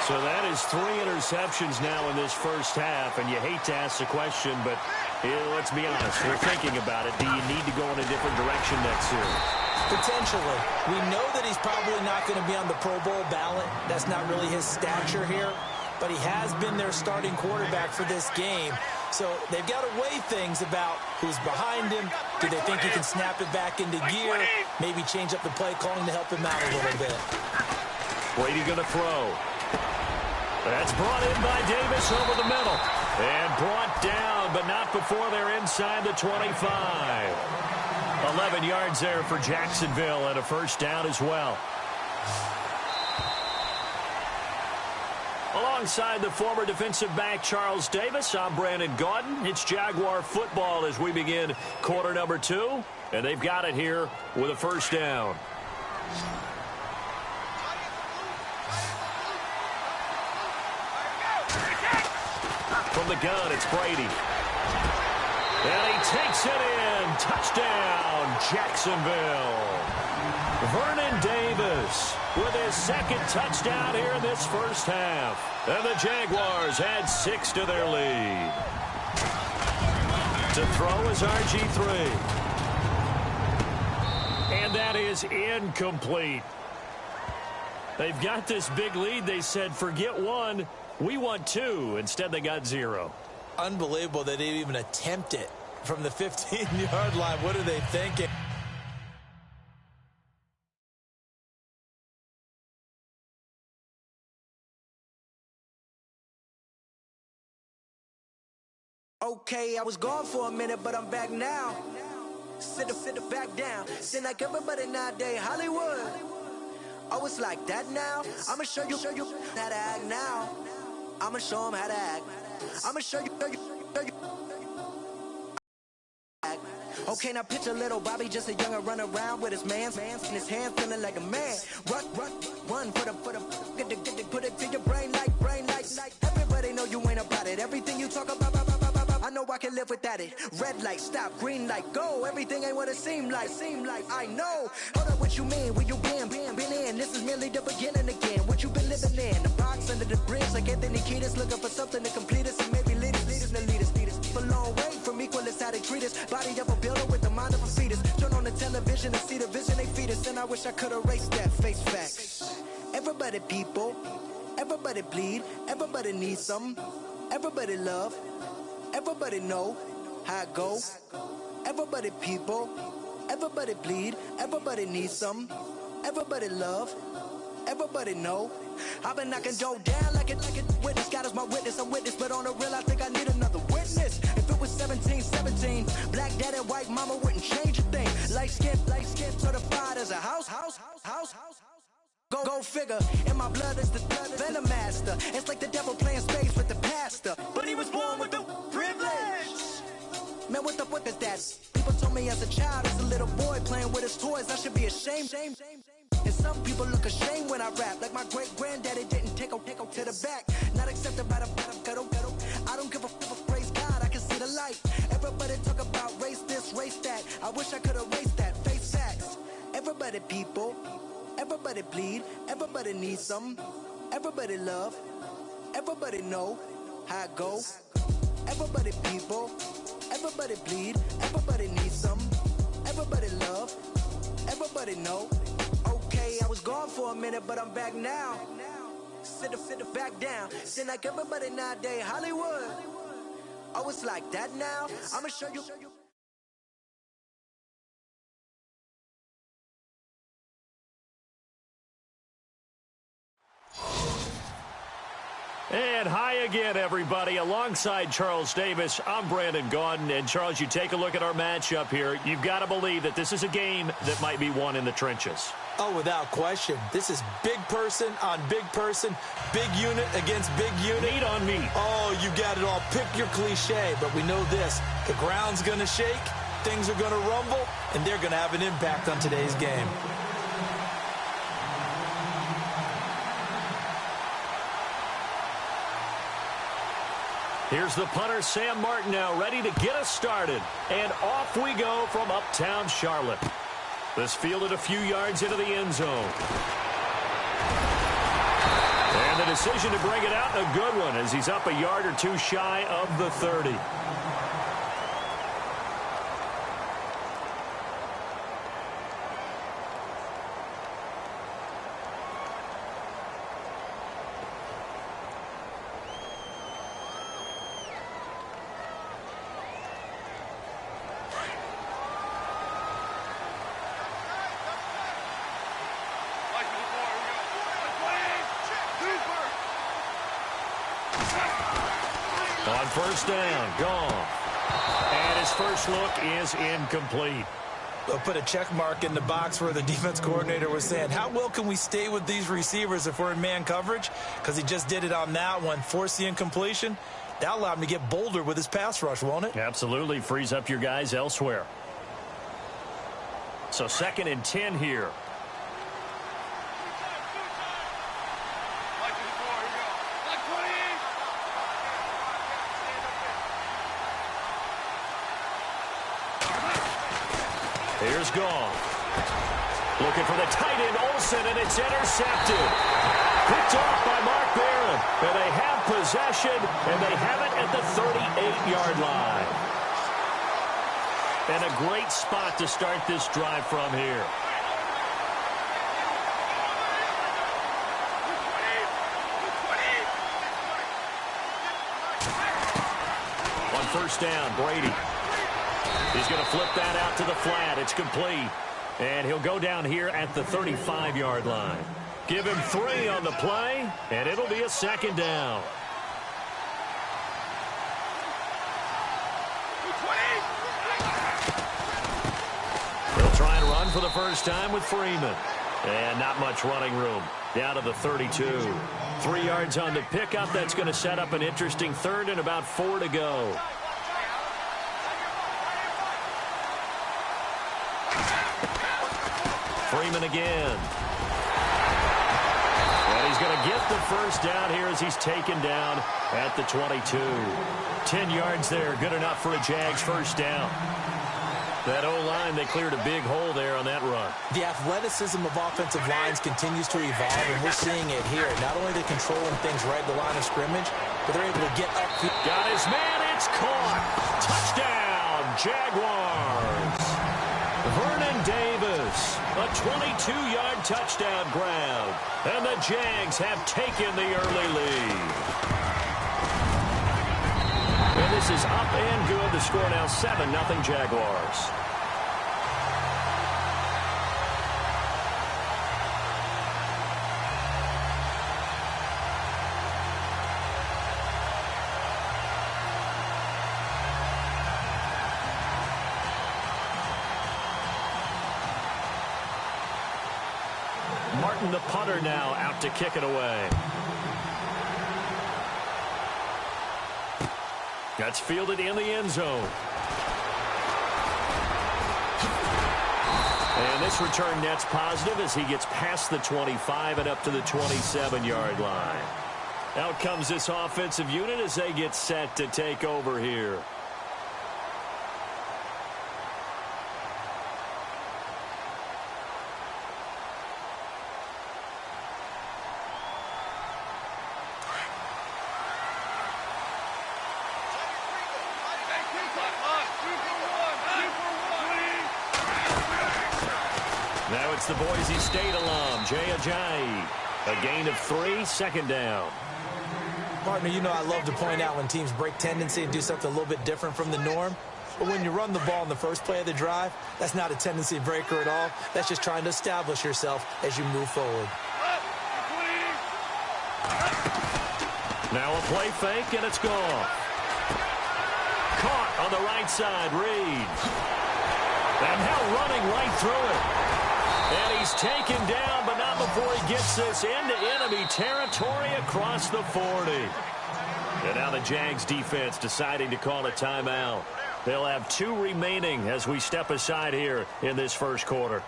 So that is 3 interceptions now in this first half. And you hate to ask the question, but let's be honest. We're thinking about it. Do you need to go in a different direction next series? Potentially. We know that he's probably not going to be on the Pro Bowl ballot. That's not really his stature here. But he has been their starting quarterback for this game. So they've got to weigh things about who's behind him. Do they think he can snap it back into gear? Maybe change up the play calling to help him out a little bit. Brady going to throw. That's brought in by Davis over the middle. And brought down, but not before they're inside the 25. 11 yards there for Jacksonville and a first down as well. Alongside the former defensive back Charles Davis, I'm Brandon Gaudin. It's Jaguar football as we begin quarter number 2. And they've got it here with a first down. From the gun, it's Brady. And he takes it in. Touchdown, Jacksonville. Vernon Davis with his 2nd touchdown here in this first half. And the Jaguars add 6 to their lead. To throw is RG3. And that is incomplete. They've got this big lead. They said, forget 1. We want 2. Instead, they got 0. Unbelievable that they even attempt it from the 15-yard line. What are they thinking? Okay, I was gone for a minute, but I'm back now. Sit back down. Seem like everybody nowadays, Hollywood. Oh, it's like that now? I'ma show you how to act now. I'ma show them how to act. I'ma show you. Okay, now picture little Bobby, just a younger run around with his man's in his hand, feeling like a man. Run for the get put it to your brain like. Everybody know you ain't about it. Everything you talk about. I know I can live without it. Red light, stop, green light, go. Everything ain't what it seem like. I know. Hold up, what you mean? Where you been in? This is merely the beginning again. What you been living in? The box under the bridge, like Anthony Kiedis, looking for something to complete us and maybe lead us. A long way from equal is how they treat us. Body of a builder with the mind of a fetus. Turn on the television and see the vision they feed us. And I wish I could erase that. Face facts. Everybody people, everybody bleed, everybody needs something, everybody love. Everybody know how it go. Everybody people, everybody bleed, everybody needs some. Everybody love, everybody know. I've been knocking Joe down like it witness. God is my witness, I'm witness, but on the real I think I need another witness. If it was 17, black daddy, white mama wouldn't change a thing. Light skin, certified as a house. Go figure, in my blood is the venom master. It's like the devil playing spades with the pastor. But he was born with the privilege. Man, what the fuck is that? People told me as a child, as a little boy playing with his toys, I should be ashamed. And some people look ashamed when I rap, like my great-granddaddy didn't take a to the back. Not accepted by the ghetto. I don't give a praise God, I can see the light. Everybody talk about race this, race that. I wish I could erase that, face facts. Everybody people, everybody bleed, everybody needs something, everybody love, everybody know how it go. Everybody people, everybody bleed, everybody needs something, everybody love, everybody know. Okay, I was gone for a minute, but I'm back now. Sit back down. Seem like everybody nowadays, Hollywood. Oh, it's like that now? I'ma show you. And hi again, everybody. Alongside Charles Davis, I'm Brandon Gaudin. And, Charles, you take a look at our matchup here. You've got to believe that this is a game that might be won in the trenches. Oh, without question. This is big person on big person, big unit against big unit. Meat on meat. Oh, you got it all. Pick your cliche, but we know this. The ground's going to shake, things are going to rumble, and they're going to have an impact on today's game. Here's the punter, Sam Martin, now ready to get us started. And off we go from uptown Charlotte. This fielded a few yards into the end zone. And the decision to bring it out, a good one, as he's up a yard or two shy of the 30. On first down, gone. And his first look is incomplete. They'll put a check mark in the box where the defense coordinator was saying, how well can we stay with these receivers if we're in man coverage? Because he just did it on that one, forced the incompletion. That'll allow him to get bolder with his pass rush, won't it? Absolutely. Frees up your guys elsewhere. So 2nd and 10 here. Here's Goff. Looking for the tight end, Olsen, and it's intercepted. Picked off by Mark Barron. And they have possession, and they have it at the 38-yard line. And a great spot to start this drive from here. On first down, Brady. He's going to flip that out to the flat. It's complete. And he'll go down here at the 35-yard line. Give him 3 on the play, and it'll be a 2nd down. They'll try and run for the first time with Freeman. And not much running room. Down to the 32. 3 yards on the pickup. That's going to set up an interesting 3rd and about 4 to go. Freeman again. And he's going to get the first down here as he's taken down at the 22. 10 yards there, good enough for a Jags first down. That O-line, they cleared a big hole there on that run. The athleticism of offensive lines continues to evolve, and we're seeing it here. Not only are they controlling things right at the line of scrimmage, but they're able to get up. Got his man, it's caught. Touchdown, Jaguars. Vernon Davis, a 22-yard touchdown grab. And the Jags have taken the early lead. And this is up and good. The score now 7-0 Jaguars. Martin, the punter, now out to kick it away. That's fielded in the end zone. And this return net's positive as he gets past the 25 and up to the 27-yard line. Out comes this offensive unit as they get set to take over here. Now it's the Boise State alum, Jay Ajayi. A gain of 3, 2nd down. Partner, you know I love to point out when teams break tendency and do something a little bit different from the norm. But when you run the ball in the first play of the drive, that's not a tendency breaker at all. That's just trying to establish yourself as you move forward. Now a play fake, and it's gone. Caught on the right side, Reed. And now running right through it. And he's taken down, but not before he gets this into enemy territory across the 40. And now the Jags defense deciding to call a timeout. They'll have 2 remaining as we step aside here in this first quarter.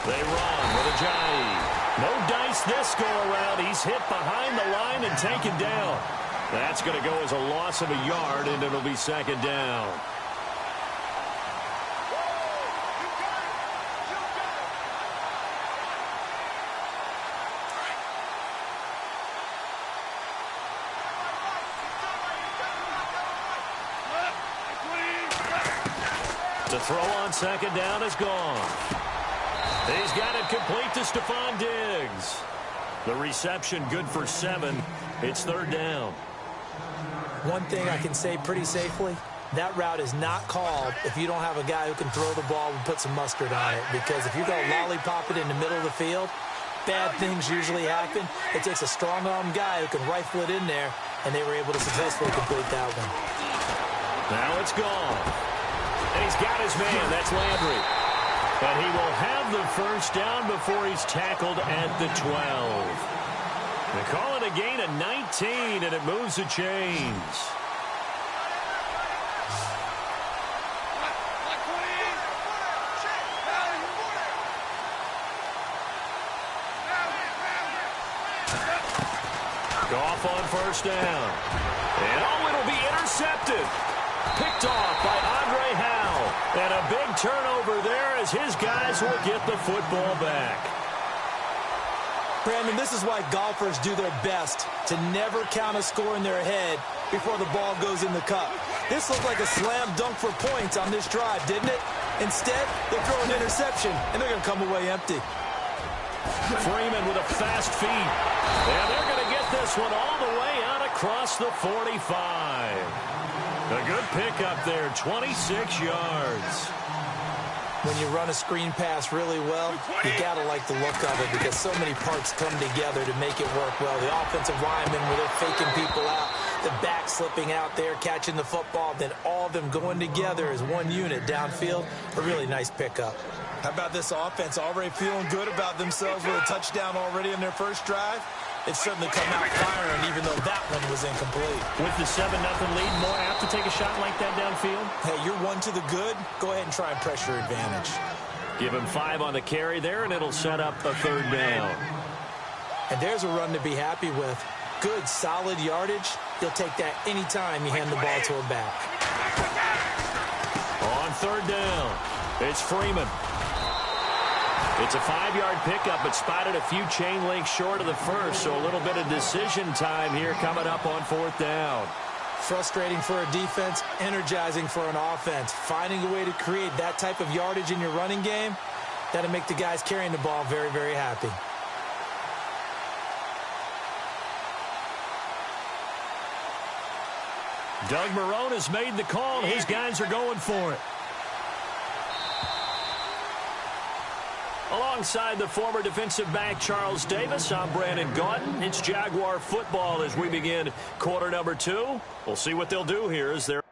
They run with Ajayi. No dice this go-around. He's hit behind the line and taken down. That's going to go as a loss of a yard, and it'll be second down. To throw on second down is gone. He's got it complete to Stephon Diggs. The reception good for 7. It's third down. One thing I can say pretty safely, that route is not called if you don't have a guy who can throw the ball and put some mustard on it. Because if you go lollipop it in the middle of the field, bad things usually happen. It takes a strong-arm guy who can rifle it in there, and they were able to successfully complete that one. Now it's gone. And he's got his man. That's Landry. And he will have the first down before he's tackled at the 12. They call it a gain of 19, and it moves the chains. Goff on first down. And it'll be intercepted. Picked off by Andre Howe. And a big turnover there as his guys will get the football back. Brandon, this is why golfers do their best to never count a score in their head before the ball goes in the cup. This looked like a slam dunk for points on this drive, didn't it? Instead, they throw an interception, and they're going to come away empty. Freeman with a fast feet. And they're going to get this one all the way out across the 45. A good pickup there, 26 yards. When you run a screen pass really well, you got to like the look of it because so many parts come together to make it work well. The offensive linemen, where they're faking people out, the back slipping out there, catching the football, then all of them going together as one unit downfield. A really nice pickup. How about this offense already feeling good about themselves with a touchdown already in their first drive? It's certainly come out firing, even though that one was incomplete. With the 7-0 lead, more apt to take a shot like that downfield? Hey, you're one to the good. Go ahead and try and pressure advantage. Give him 5 on the carry there, and it'll set up a third down. And there's a run to be happy with. Good, solid yardage. You'll take that anytime you hand the ball to a back. On third down, it's Freeman. It's a 5-yard pickup, but spotted a few chain links short of the first, so a little bit of decision time here coming up on fourth down. Frustrating for a defense, energizing for an offense. Finding a way to create that type of yardage in your running game, that'll make the guys carrying the ball very, very happy. Doug Marrone has made the call. His guys are going for it. Alongside the former defensive back Charles Davis, I'm Brandon Gaudin. It's Jaguar football as we begin quarter number 2. We'll see what they'll do here as they're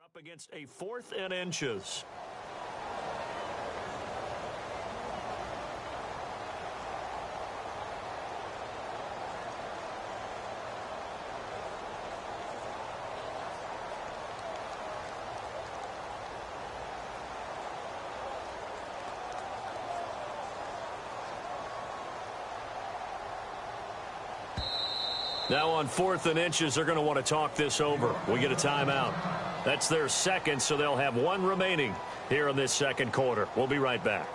up against a 4th and inches. Now on 4th and inches, they're going to want to talk this over. We get a timeout. That's their second, so they'll have one remaining here in this second quarter. We'll be right back.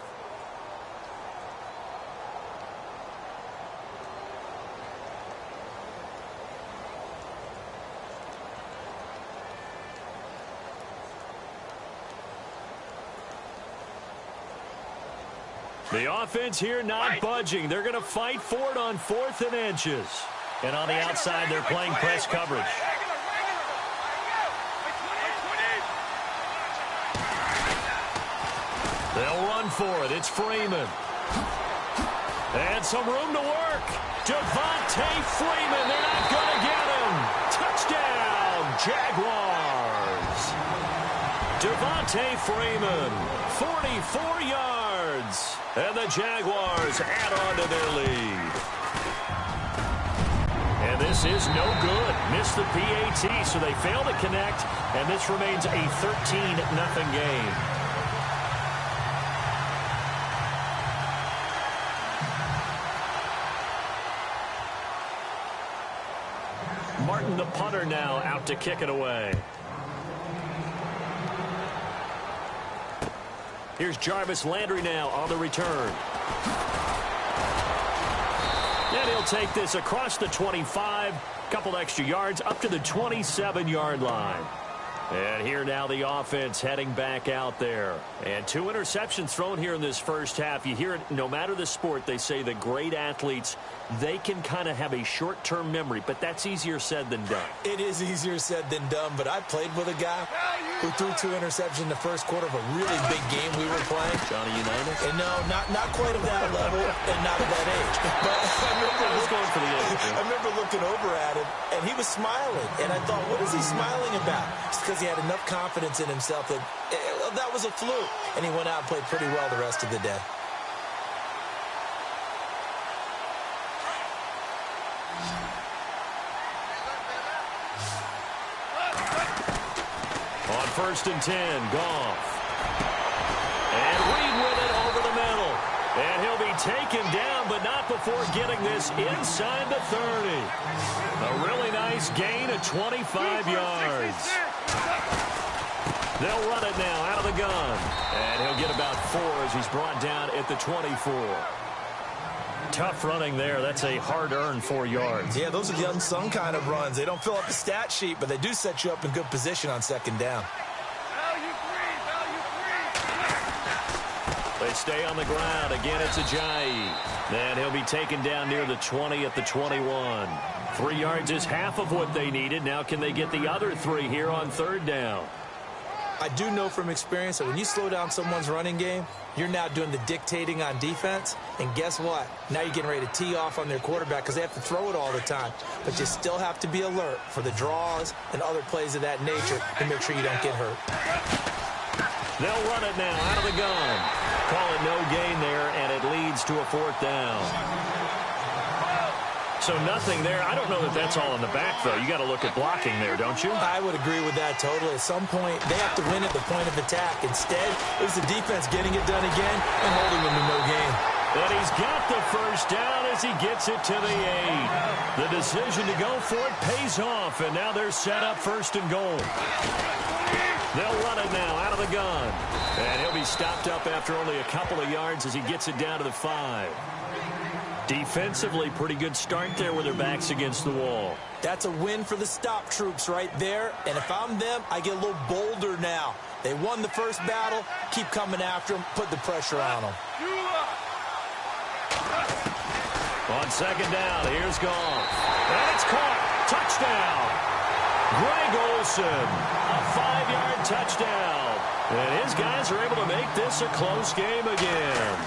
The offense here not budging. They're going to fight for it on 4th and inches. And on the outside, they're playing press coverage. They'll run for it. It's Freeman. And some room to work. Devontae Freeman. They're not going to get him. Touchdown, Jaguars. Devontae Freeman, 44 yards. And the Jaguars add on to their lead. And this is no good. Missed the PAT, so they fail to connect. And this remains a 13-0 game. Martin, the punter, now out to kick it away. Here's Jarvis Landry now on the return. And he'll take this across the 25, couple extra yards up to the 27-yard line. And here now the offense heading back out there. And 2 interceptions thrown here in this first half. You hear it, no matter the sport, they say that great athletes, they can kind of have a short-term memory, but that's easier said than done. It is easier said than done, but I played with a guy who threw 2 interceptions in the first quarter of a really big game we were playing. Johnny Unitas? And no, not quite of that level and not of that age. But I remember looking over at him, and he was smiling. And I thought, what is he smiling about? It's because he had enough confidence in himself that that was a fluke. And he went out and played pretty well the rest of the day. On 1st and 10, Goff. And Reed with it over the middle. And he'll be taken down, but not before getting this inside the 30. A really nice gain of 25 yards. They'll run it now out of the gun. And he'll get about 4 as he's brought down at the 24. Tough running there. That's a hard-earned 4 yards. Yeah, those are the unsung kind of runs. They don't fill up the stat sheet, but they do set you up in good position on 2nd down. They stay on the ground. Again, it's Ajayi. And he'll be taken down near the 20 at the 21. 3 yards is half of what they needed. Now can they get the other 3 here on 3rd down? I do know from experience that when you slow down someone's running game, you're now doing the dictating on defense. And guess what? Now you're getting ready to tee off on their quarterback because they have to throw it all the time. But you still have to be alert for the draws and other plays of that nature to make sure you don't get hurt. They'll run it now out of the gun. Call it no gain there, and it leads to a 4th down. So nothing there. I don't know that that's all in the back, though. You got to look at blocking there, don't you? I would agree with that totally. At some point, they have to win at the point of attack. Instead, it was the defense getting it done again and holding them to no gain. And he's got the 1st down as he gets it to the 8. The decision to go for it pays off, and now they're set up 1st and goal. They'll run it now out of the gun. And he'll be stopped up after only a couple of yards as he gets it down to the 5. Defensively, pretty good start there with their backs against the wall. That's a win for the stop troops right there. And if I'm them, I get a little bolder now. They won the first battle. Keep coming after them. Put the pressure on them. On 2nd down, here's Goff. And it's caught. Touchdown. Greg Olsen, a 5-yard touchdown. And his guys are able to make this a close game again.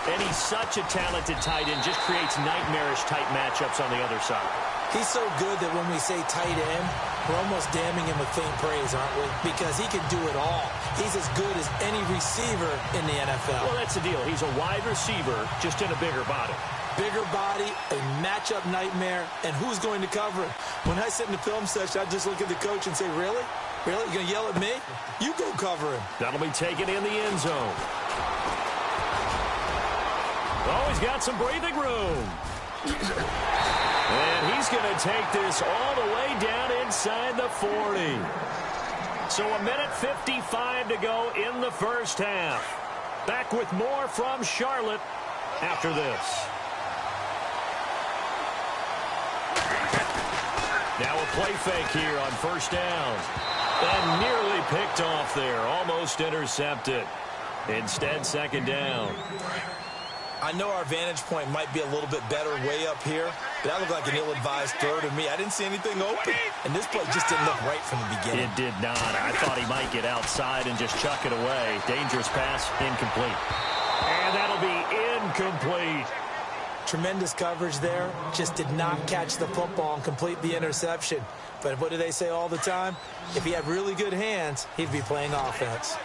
And he's such a talented tight end, just creates nightmarish-type matchups on the other side. He's so good that when we say tight end, we're almost damning him with faint praise, aren't we? Because he can do it all. He's as good as any receiver in the NFL. Well, that's the deal. He's a wide receiver, just in a bigger body. Bigger body, a matchup nightmare, and who's going to cover him? When I sit in the film session, I just look at the coach and say, really? Really? You're going to yell at me? You go cover him. That'll be taken in the end zone. Oh, he's got some breathing room. And he's going to take this all the way down inside the 40. So 1:55 to go in the first half. Back with more from Charlotte after this. Now a play fake here on first down. And nearly picked off there. Almost intercepted. Instead, second down. I know our vantage point might be a little bit better way up here, but that looked like an ill-advised throw to me. I didn't see anything open, and this play just didn't look right from the beginning. It did not. I thought he might get outside and just chuck it away. Dangerous pass, incomplete. And that'll be incomplete. Tremendous coverage there. Just did not catch the football and complete the interception. But what do they say all the time? If he had really good hands, he'd be playing offense.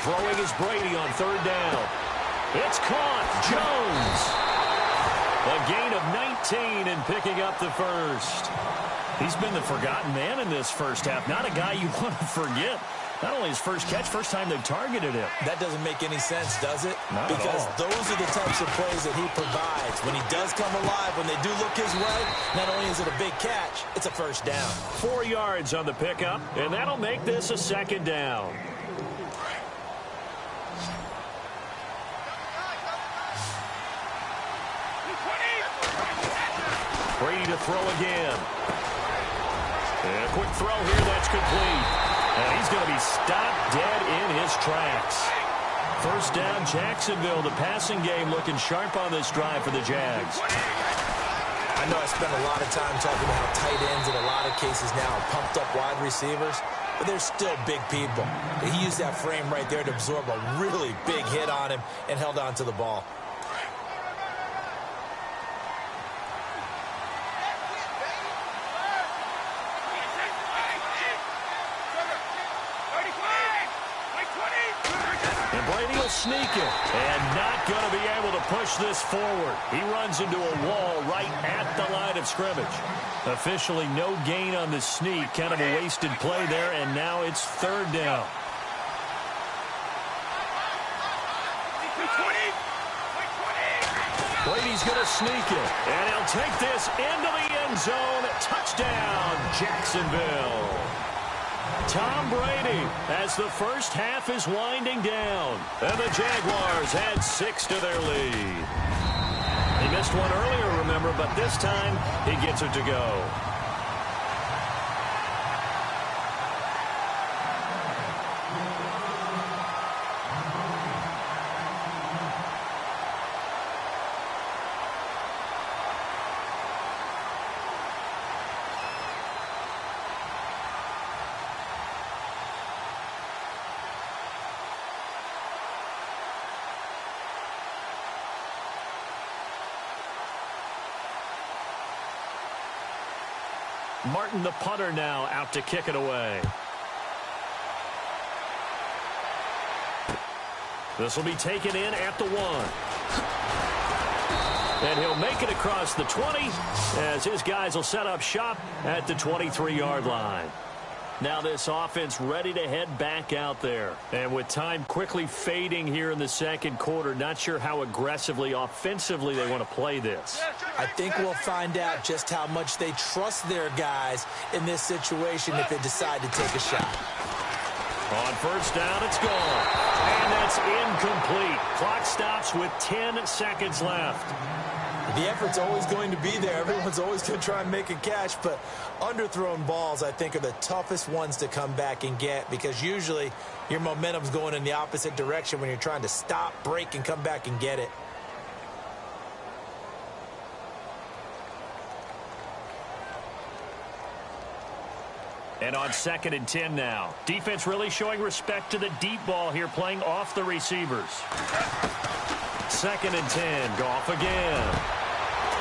Throwing is Brady on third down. It's caught. Jones. A gain of 19 and picking up the first. He's been the forgotten man in this first half. Not a guy you want to forget. Not only his first catch, first time they've targeted him. That doesn't make any sense, does it? Not because at all. Those are the types of plays that he provides. When he does come alive, when they do look his way, not only is it a big catch, it's a first down. 4 yards on the pickup, and that'll make this a second down. Brady to throw again. And a quick throw here, that's complete. And he's going to be stopped dead in his tracks. First down, Jacksonville. The passing game looking sharp on this drive for the Jags. I know I spent a lot of time talking about how tight ends in a lot of cases now are pumped up wide receivers, but they're still big people. He used that frame right there to absorb a really big hit on him and held on to the ball. Sneak it, and not going to be able to push this forward. He runs into a wall right at the line of scrimmage. Officially no gain on the sneak, kind of a wasted play there, and now it's third down. Brady's going to sneak it, and he'll take this into the end zone. Touchdown, Jacksonville. Tom Brady as the first half is winding down. And the Jaguars add 6 to their lead. He missed one earlier, remember, but this time he gets it to go. Martin, the punter, now out to kick it away. This will be taken in at the 1. And he'll make it across the 20 as his guys will set up shop at the 23-yard line. Now this offense ready to head back out there. And with time quickly fading here in the second quarter, not sure how aggressively, offensively they want to play this. I think we'll find out just how much they trust their guys in this situation if they decide to take a shot. On first down, it's gone. And that's incomplete. Clock stops with 10 seconds left. The effort's always going to be there. Everyone's always going to try and make a catch, but underthrown balls, I think, are the toughest ones to come back and get because usually your momentum's going in the opposite direction when you're trying to stop, break, and come back and get it. And on 2nd and 10 now. Defense really showing respect to the deep ball here, playing off the receivers. 2nd and 10, Goff again.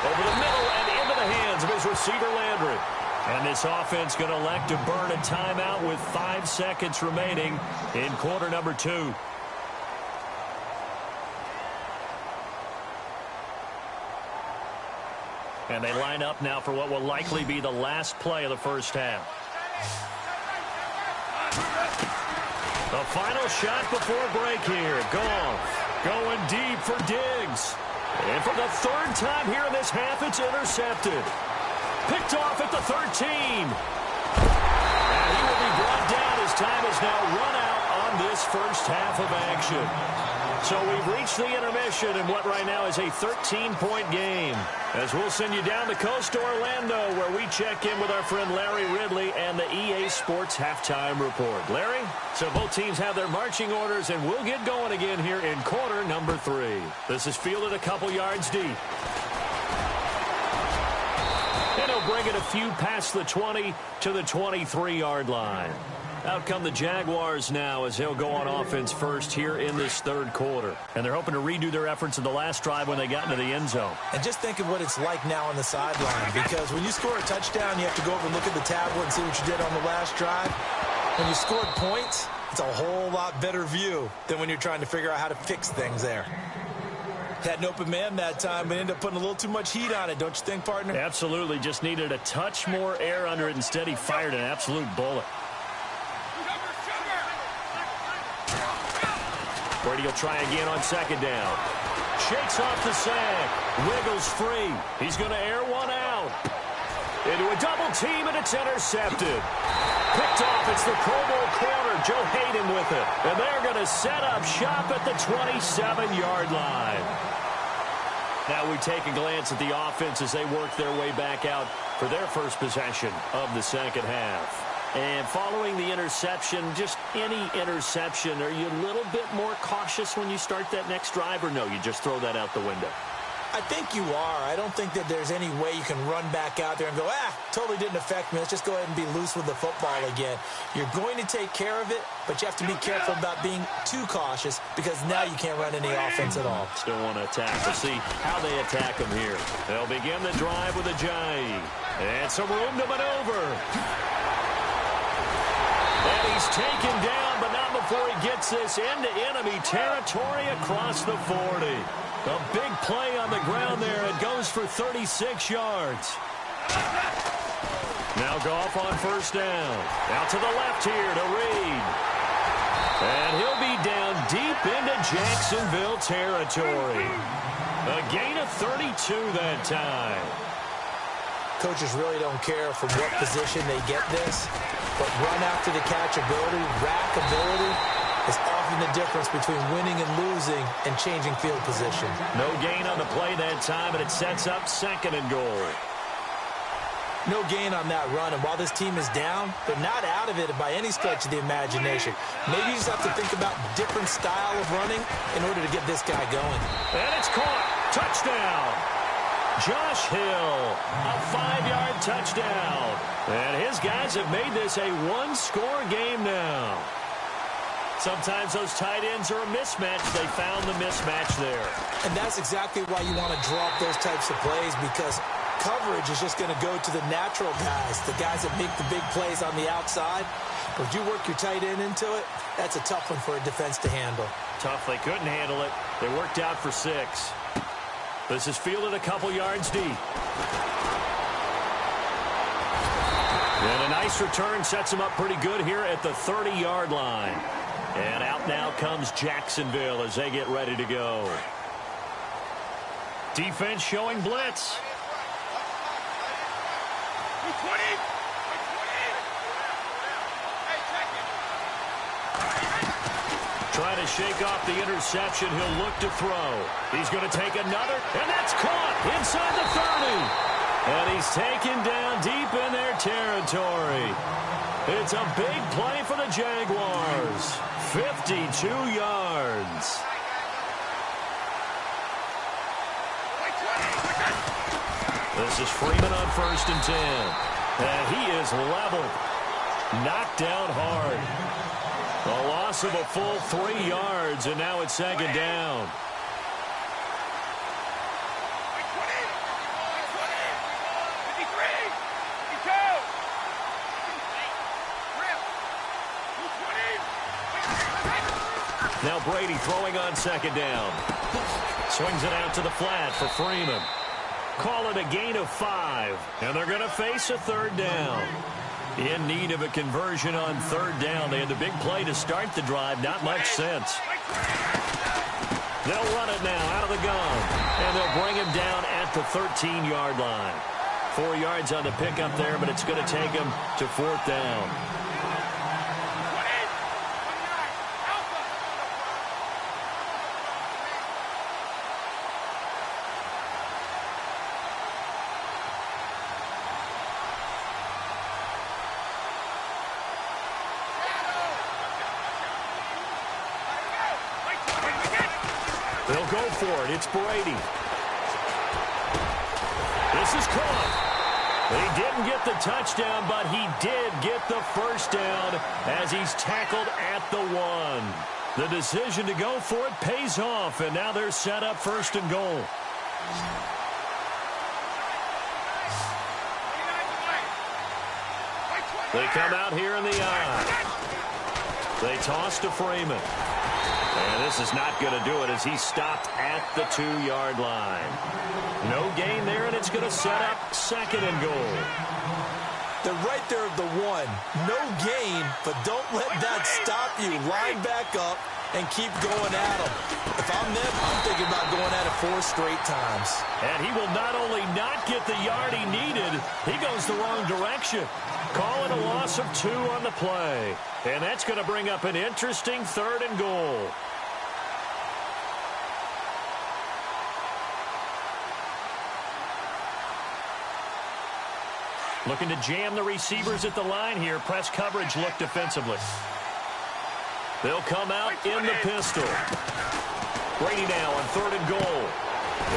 Over the middle and into the hands of his receiver Landry. And this offense going to elect to burn a timeout with 5 seconds remaining in quarter number 2. And they line up now for what will likely be the last play of the first half. The final shot before break here. Goff going deep for Diggs. And for the third time here in this half, it's intercepted. Picked off at the 13. And he will be brought down. His time is now run out on this first half of action. So we've reached the intermission in what right now is a 13-point game. As we'll send you down the coast to Orlando, where we check in with our friend Larry Ridley and the EA Sports Halftime Report. Larry, so both teams have their marching orders, and we'll get going again here in quarter number 3. This is fielded a couple yards deep. And he'll bring it a few past the 20 to the 23-yard line. Out come the Jaguars now as they'll go on offense first here in this third quarter. And they're hoping to redo their efforts in the last drive when they got into the end zone. And just think of what it's like now on the sideline, because when you score a touchdown, you have to go over and look at the tablet and see what you did on the last drive. When you scored points, it's a whole lot better view than when you're trying to figure out how to fix things there. Had an open man that time, but ended up putting a little too much heat on it, don't you think, partner? Absolutely. Just needed a touch more air under it. Instead, he fired an absolute bullet. Brady will try again on second down. Shakes off the sack. Wiggles free. He's going to air one out. Into a double team, and it's intercepted. Picked off. It's the Pro Bowl corner, Joe Hayden, with it. And they're going to set up shop at the 27-yard line. Now we take a glance at the offense as they work their way back out for their first possession of the second half. And following the interception, just any interception, are you a little bit more cautious when you start that next drive, or no, you just throw that out the window? I think you are. I don't think that there's any way you can run back out there and go, totally didn't affect me. Let's just go ahead and be loose with the football again. You're going to take care of it, but you have to be careful about being too cautious, because now you can't run any offense at all. Still want to attack. We'll see how they attack them here. They'll begin the drive with a Jai. And some room to maneuver. And he's taken down, but not before he gets this into enemy territory across the 40. A big play on the ground there. It goes for 36 yards. Now Goff on first down. Out to the left here to Reed. And he'll be down deep into Jacksonville territory. A gain of 32 that time. Coaches really don't care from what position they get this, but run after the catch ability, rack ability, is often the difference between winning and losing and changing field position. No gain on the play that time, and it sets up second and goal. No gain on that run, and while this team is down, they're not out of it by any stretch of the imagination. Maybe you just have to think about different style of running in order to get this guy going. And it's caught. Touchdown. Josh Hill, a 5-yard touchdown. And his guys have made this a one-score game now. Sometimes those tight ends are a mismatch. They found the mismatch there. And that's exactly why you want to draw up those types of plays, because coverage is just going to go to the natural guys, the guys that make the big plays on the outside. But if you work your tight end into it, that's a tough one for a defense to handle. Tough. They couldn't handle it. They worked out for 6. This is fielded a couple yards deep. And a nice return sets him up pretty good here at the 30-yard line. And out now comes Jacksonville as they get ready to go. Defense showing blitz. Trying to shake off the interception. He'll look to throw. He's going to take another, and that's caught inside the 30. And he's taken down deep in their territory. It's a big play for the Jaguars. 52 yards. This is Freeman on first and 10. And he is leveled. Knocked down hard. A loss of a full 3 yards, and now it's second down. Now Brady throwing on second down. Swings it out to the flat for Freeman. Call it a gain of 5, and they're going to face a third down. In need of a conversion on third down. They had the big play to start the drive. Not much sense. They'll run it now out of the gun. And they'll bring him down at the 13-yard line. 4 yards on the pickup there, but it's going to take him to fourth down. They'll go for it. It's Brady. This is caught. He didn't get the touchdown, but he did get the first down as he's tackled at the 1. The decision to go for it pays off, and now they're set up first and goal. They come out here in the eye. They toss to Freeman. And this is not going to do it as he's stopped at the 2-yard line. No gain there, and it's going to set up second and goal. They're right there at the 1. No gain, but don't let that stop you. Line back up and keep going at them. If I'm them, I'm thinking about going at it 4 straight times. And he will not only not get the yard he needed, he goes the wrong direction. Call it a loss of 2 on the play. And that's going to bring up an interesting third and goal. Looking to jam the receivers at the line here. Press coverage look defensively. They'll come out in the pistol. Brady now on third and goal.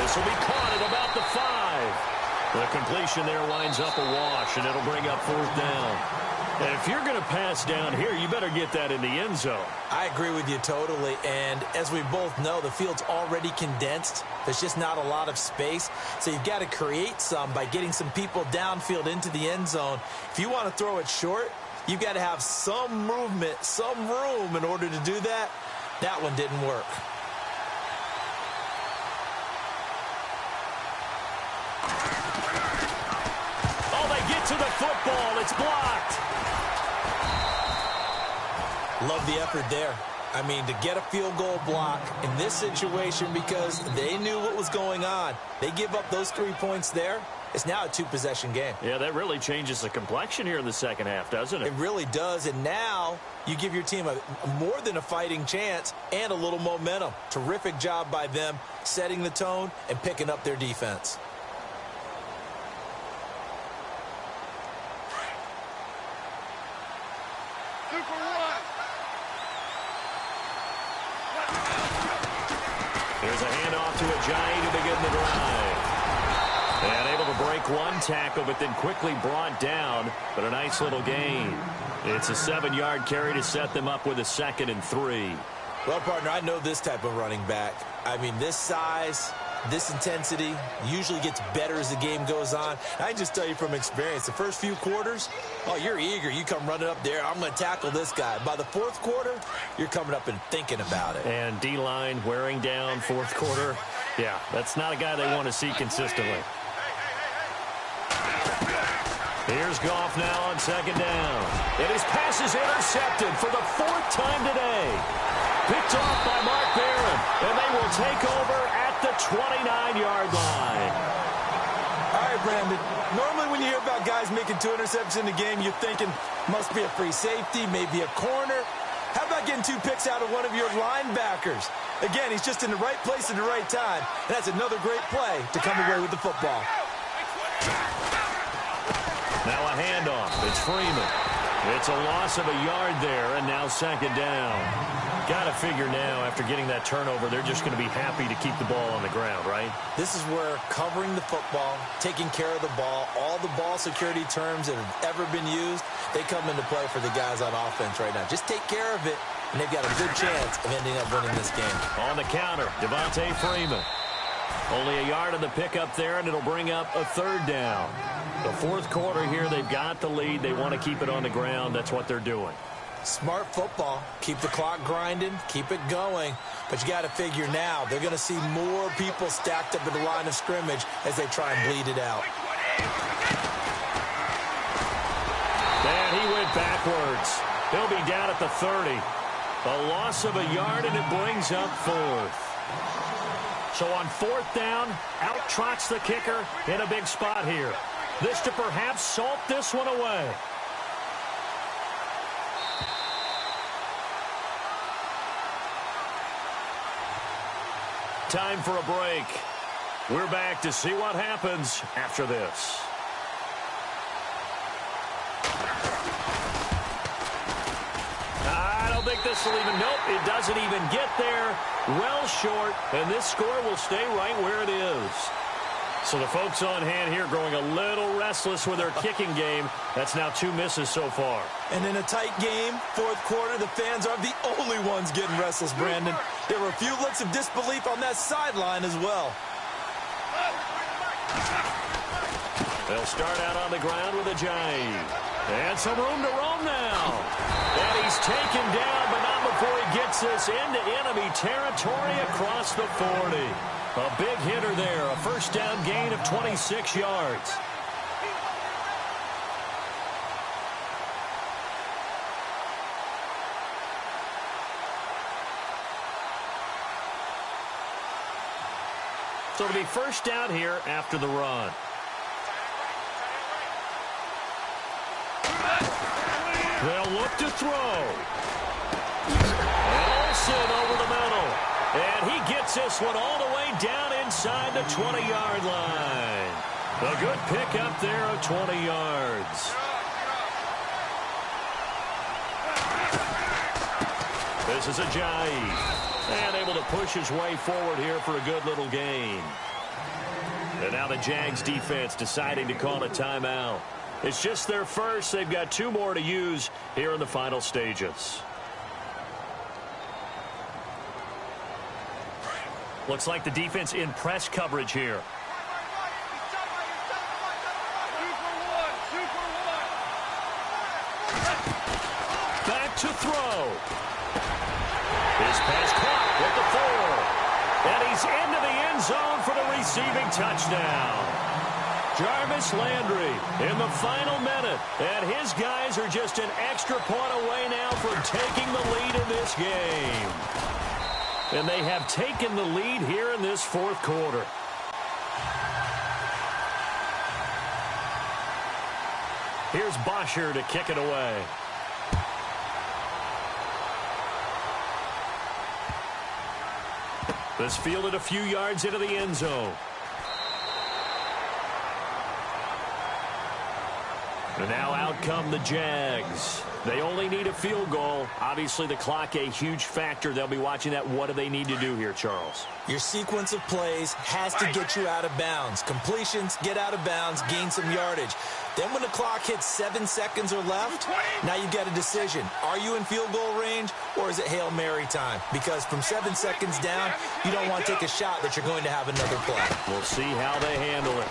This will be caught at about the 5. The completion there winds up a wash, and it'll bring up fourth down. And if you're going to pass down here, you better get that in the end zone. I agree with you totally. And as we both know, the field's already condensed. There's just not a lot of space. So you've got to create some by getting some people downfield into the end zone. If you want to throw it short, you've got to have some movement, some room in order to do that. That one didn't work. Oh, they get to the football. It's blocked. Love the effort there. I mean, to get a field goal block in this situation because they knew what was going on. They give up those 3 points there. It's now a 2-possession game. Yeah, that really changes the complexion here in the second half, doesn't it? It really does. And now you give your team a more than a fighting chance and a little momentum. Terrific job by them setting the tone and picking up their defense. Here's a handoff to Ajayi to begin the drive. And able to break one tackle, but then quickly brought down. But a nice little gain. It's a 7-yard carry to set them up with a 2nd and 3. Well, partner, I know this type of running back. I mean, this size, this intensity usually gets better as the game goes on. I can just tell you from experience, the first few quarters, oh, you're eager. You come running up there. I'm going to tackle this guy. By the fourth quarter, you're coming up and thinking about it. And D-line wearing down fourth quarter. Yeah, that's not a guy they want to see consistently. Here's Goff now on 2nd down. And his pass is intercepted for the 4th time today. Picked off by Mark Barron. And they will take over at the 29-yard line. All right, Brandon. Normally when you hear about guys making 2 interceptions in the game, you're thinking must be a free safety, maybe a corner. How about getting 2 picks out of one of your linebackers? Again, he's just in the right place at the right time. And that's another great play to come away with the football. Now a handoff. It's Freeman. It's a loss of a yard there, and now 2nd down. Got to figure now, after getting that turnover, they're just going to be happy to keep the ball on the ground, right? This is where covering the football, taking care of the ball, all the ball security terms that have ever been used, they come into play for the guys on offense right now. Just take care of it, and they've got a good chance of ending up winning this game. On the counter, Devontae Freeman. Only a yard on the pickup there, and it'll bring up a 3rd down. The fourth quarter here, they've got the lead. They want to keep it on the ground. That's what they're doing. Smart football. Keep the clock grinding. Keep it going. But you got to figure now, they're going to see more people stacked up at the line of scrimmage as they try and bleed it out. And he went backwards. He'll be down at the 30. A loss of a yard, and it brings up 4th. So on 4th down, out trots the kicker in a big spot here. This to perhaps salt this one away. Time for a break. We're back to see what happens after this. I don't think this will even, nope, it doesn't even get there. Well short, and this score will stay right where it is. So the folks on hand here growing a little restless with their kicking game. That's now 2 misses so far. And in a tight game, 4th quarter, the fans are the only ones getting restless, Brandon. There were a few looks of disbelief on that sideline as well. They'll start out on the ground with a jive. And some room to roam now. And he's taken down, but not before he gets this into enemy territory across the 40. A big hitter there, a first down gain of 26 yards. So it'll be first down here after the run. They'll look to throw. And Olsen over the middle. And he gets this one all the way down inside the 20-yard line. A good pick up there of 20 yards. This is a jive. And able to push his way forward here for a good little gain. And now the Jags defense deciding to call a timeout. It's just their first. They've got 2 more to use here in the final stages. Looks like the defense in press coverage here. Back to throw. His pass caught with the 4. And he's into the end zone for the receiving touchdown. Jarvis Landry in the final minute. And his guys are just an extra point away now from taking the lead in this game. And they have taken the lead here in this 4th quarter. Here's Bosher to kick it away. This fielded a few yards into the end zone. And now out come the Jags. They only need a field goal. Obviously, the clock a huge factor. They'll be watching that. What do they need to do here, Charles? Your sequence of plays has to get you out of bounds. Completions, get out of bounds, gain some yardage. Then when the clock hits 7 seconds or left, now you've got a decision. Are you in field goal range, or is it Hail Mary time? Because from 7 seconds down, you don't want to take a shot that you're going to have another play. We'll see how they handle it.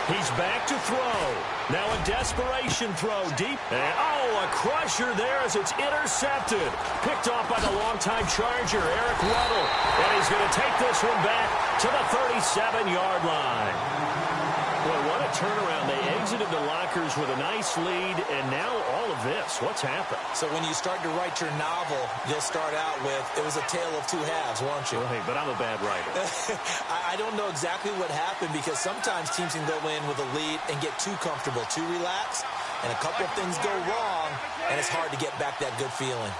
He's back to throw. Now a desperation throw deep. And, a crusher there as it's intercepted. Picked off by the longtime Charger, Eric Weddle. And he's going to take this one back to the 37-yard line. Boy, what a turnaround. They exited the lockers with a nice lead, and now all of this. What's happened? So when you start to write your novel, you'll start out with, it was a tale of 2 halves, won't you? Right, but I'm a bad writer. I don't know exactly what happened, because sometimes teams can go in with a lead and get too comfortable, too relaxed, and a couple of things go wrong, and it's hard to get back that good feeling.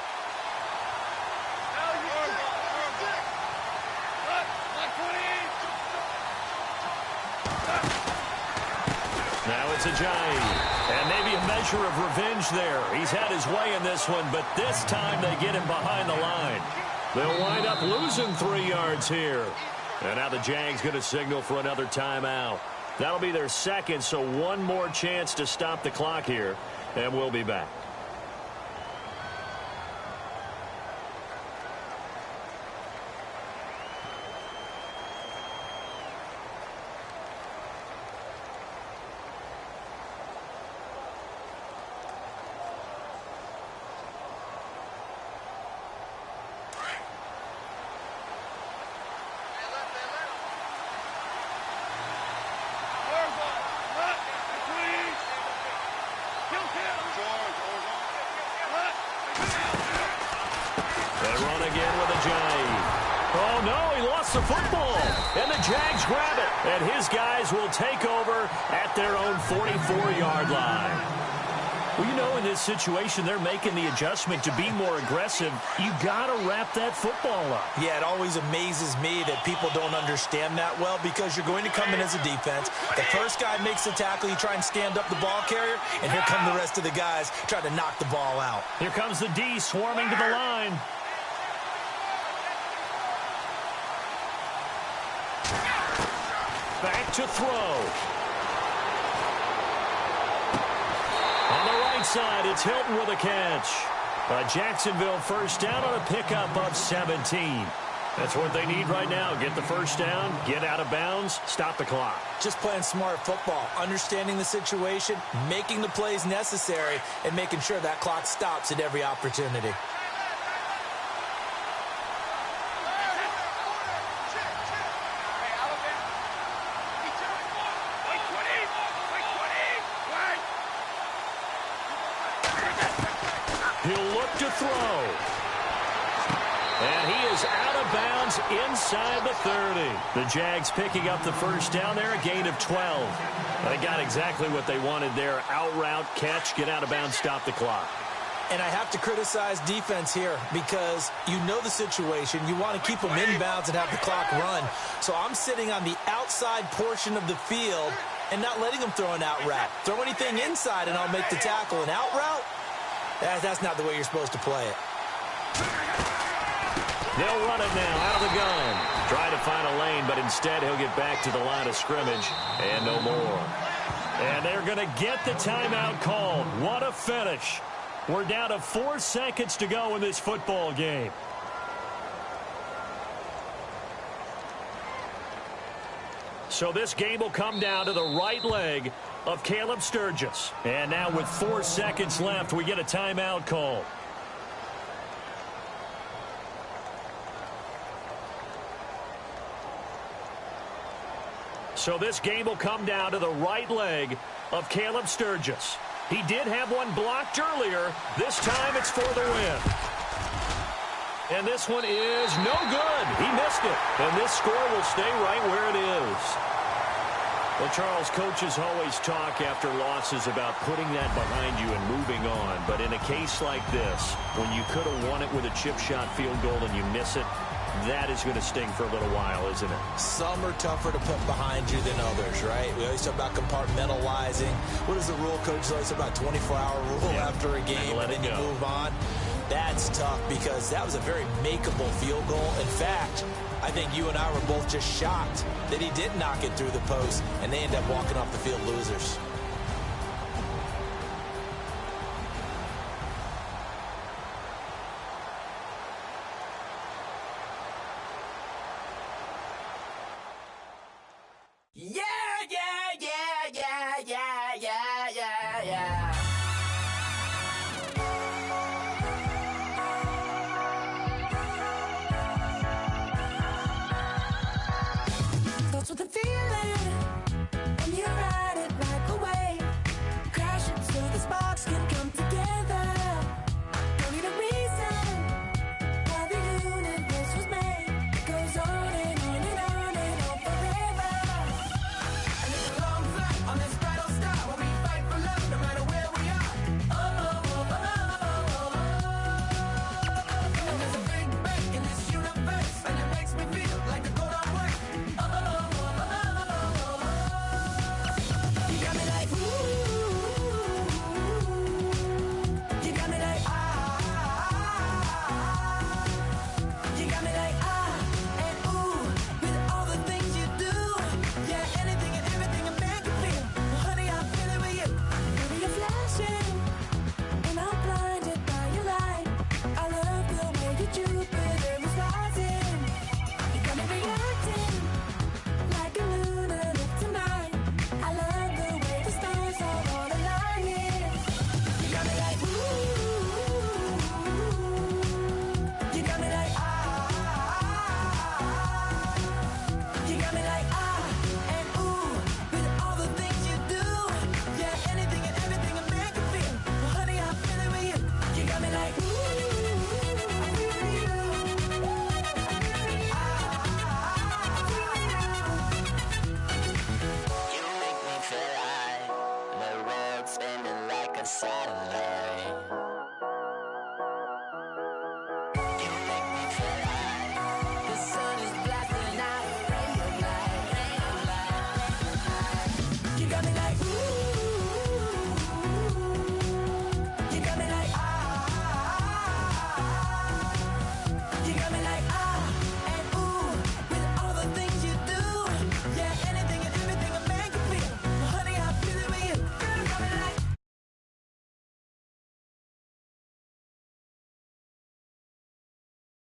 Now it's a giant. And maybe a measure of revenge there. He's had his way in this one, but this time they get him behind the line. They'll wind up losing 3 yards here. And now the Jags going to signal for another timeout. That'll be their second, so one more chance to stop the clock here, and we'll be back. Kill, kill! Ajayi. Oh, no, he lost the football. And the Jags grab it. And his guys will take over at their own 44-yard line. Well, you know, in this situation, they're making the adjustment to be more aggressive. You got to wrap that football up. Yeah, it always amazes me that people don't understand that well, because you're going to come in as a defense. The first guy makes the tackle, you try and stand up the ball carrier, and here come the rest of the guys trying to knock the ball out. Here comes the D swarming to the line. Back to throw. On the right side, it's Hilton with a catch. A Jacksonville first down on a pickup of 17. That's what they need right now. Get the first down, get out of bounds, stop the clock. Just playing smart football, understanding the situation, making the plays necessary, and making sure that clock stops at every opportunity. He'll look to throw. And he is out of bounds inside the 30. The Jags picking up the first down there, a gain of 12. They got exactly what they wanted there. Out route, catch, get out of bounds, stop the clock. And I have to criticize defense here because you know the situation. You want to keep them inbounds and have the clock run. So I'm sitting on the outside portion of the field and not letting them throw an out route. Throw anything inside and I'll make the tackle. An out route? That's not the way you're supposed to play it. They'll run it now out of the gun. Try to find a lane, but instead he'll get back to the line of scrimmage and no more. And they're going to get the timeout called. What a finish. We're down to 4 seconds to go in this football game. So this game will come down to the right leg of Caleb Sturgis. And now with 4 seconds left, we get a timeout call. So this game will come down to the right leg of Caleb Sturgis. He did have one blocked earlier. This time it's for the win. And this one is no good. He missed it. And this score will stay right where it is. Well, Charles, coaches always talk after losses about putting that behind you and moving on. But in a case like this, when you could have won it with a chip shot field goal and you miss it, that is going to sting for a little while, isn't it? Some are tougher to put behind you than others, right? We always talk about compartmentalizing. What is the rule? Coaches always talk about 24-hour rule after a game, and then you move on. That's tough because that was a very makeable field goal. In fact, I think you and I were both just shocked that he did knock it through the post, and they end up walking off the field losers.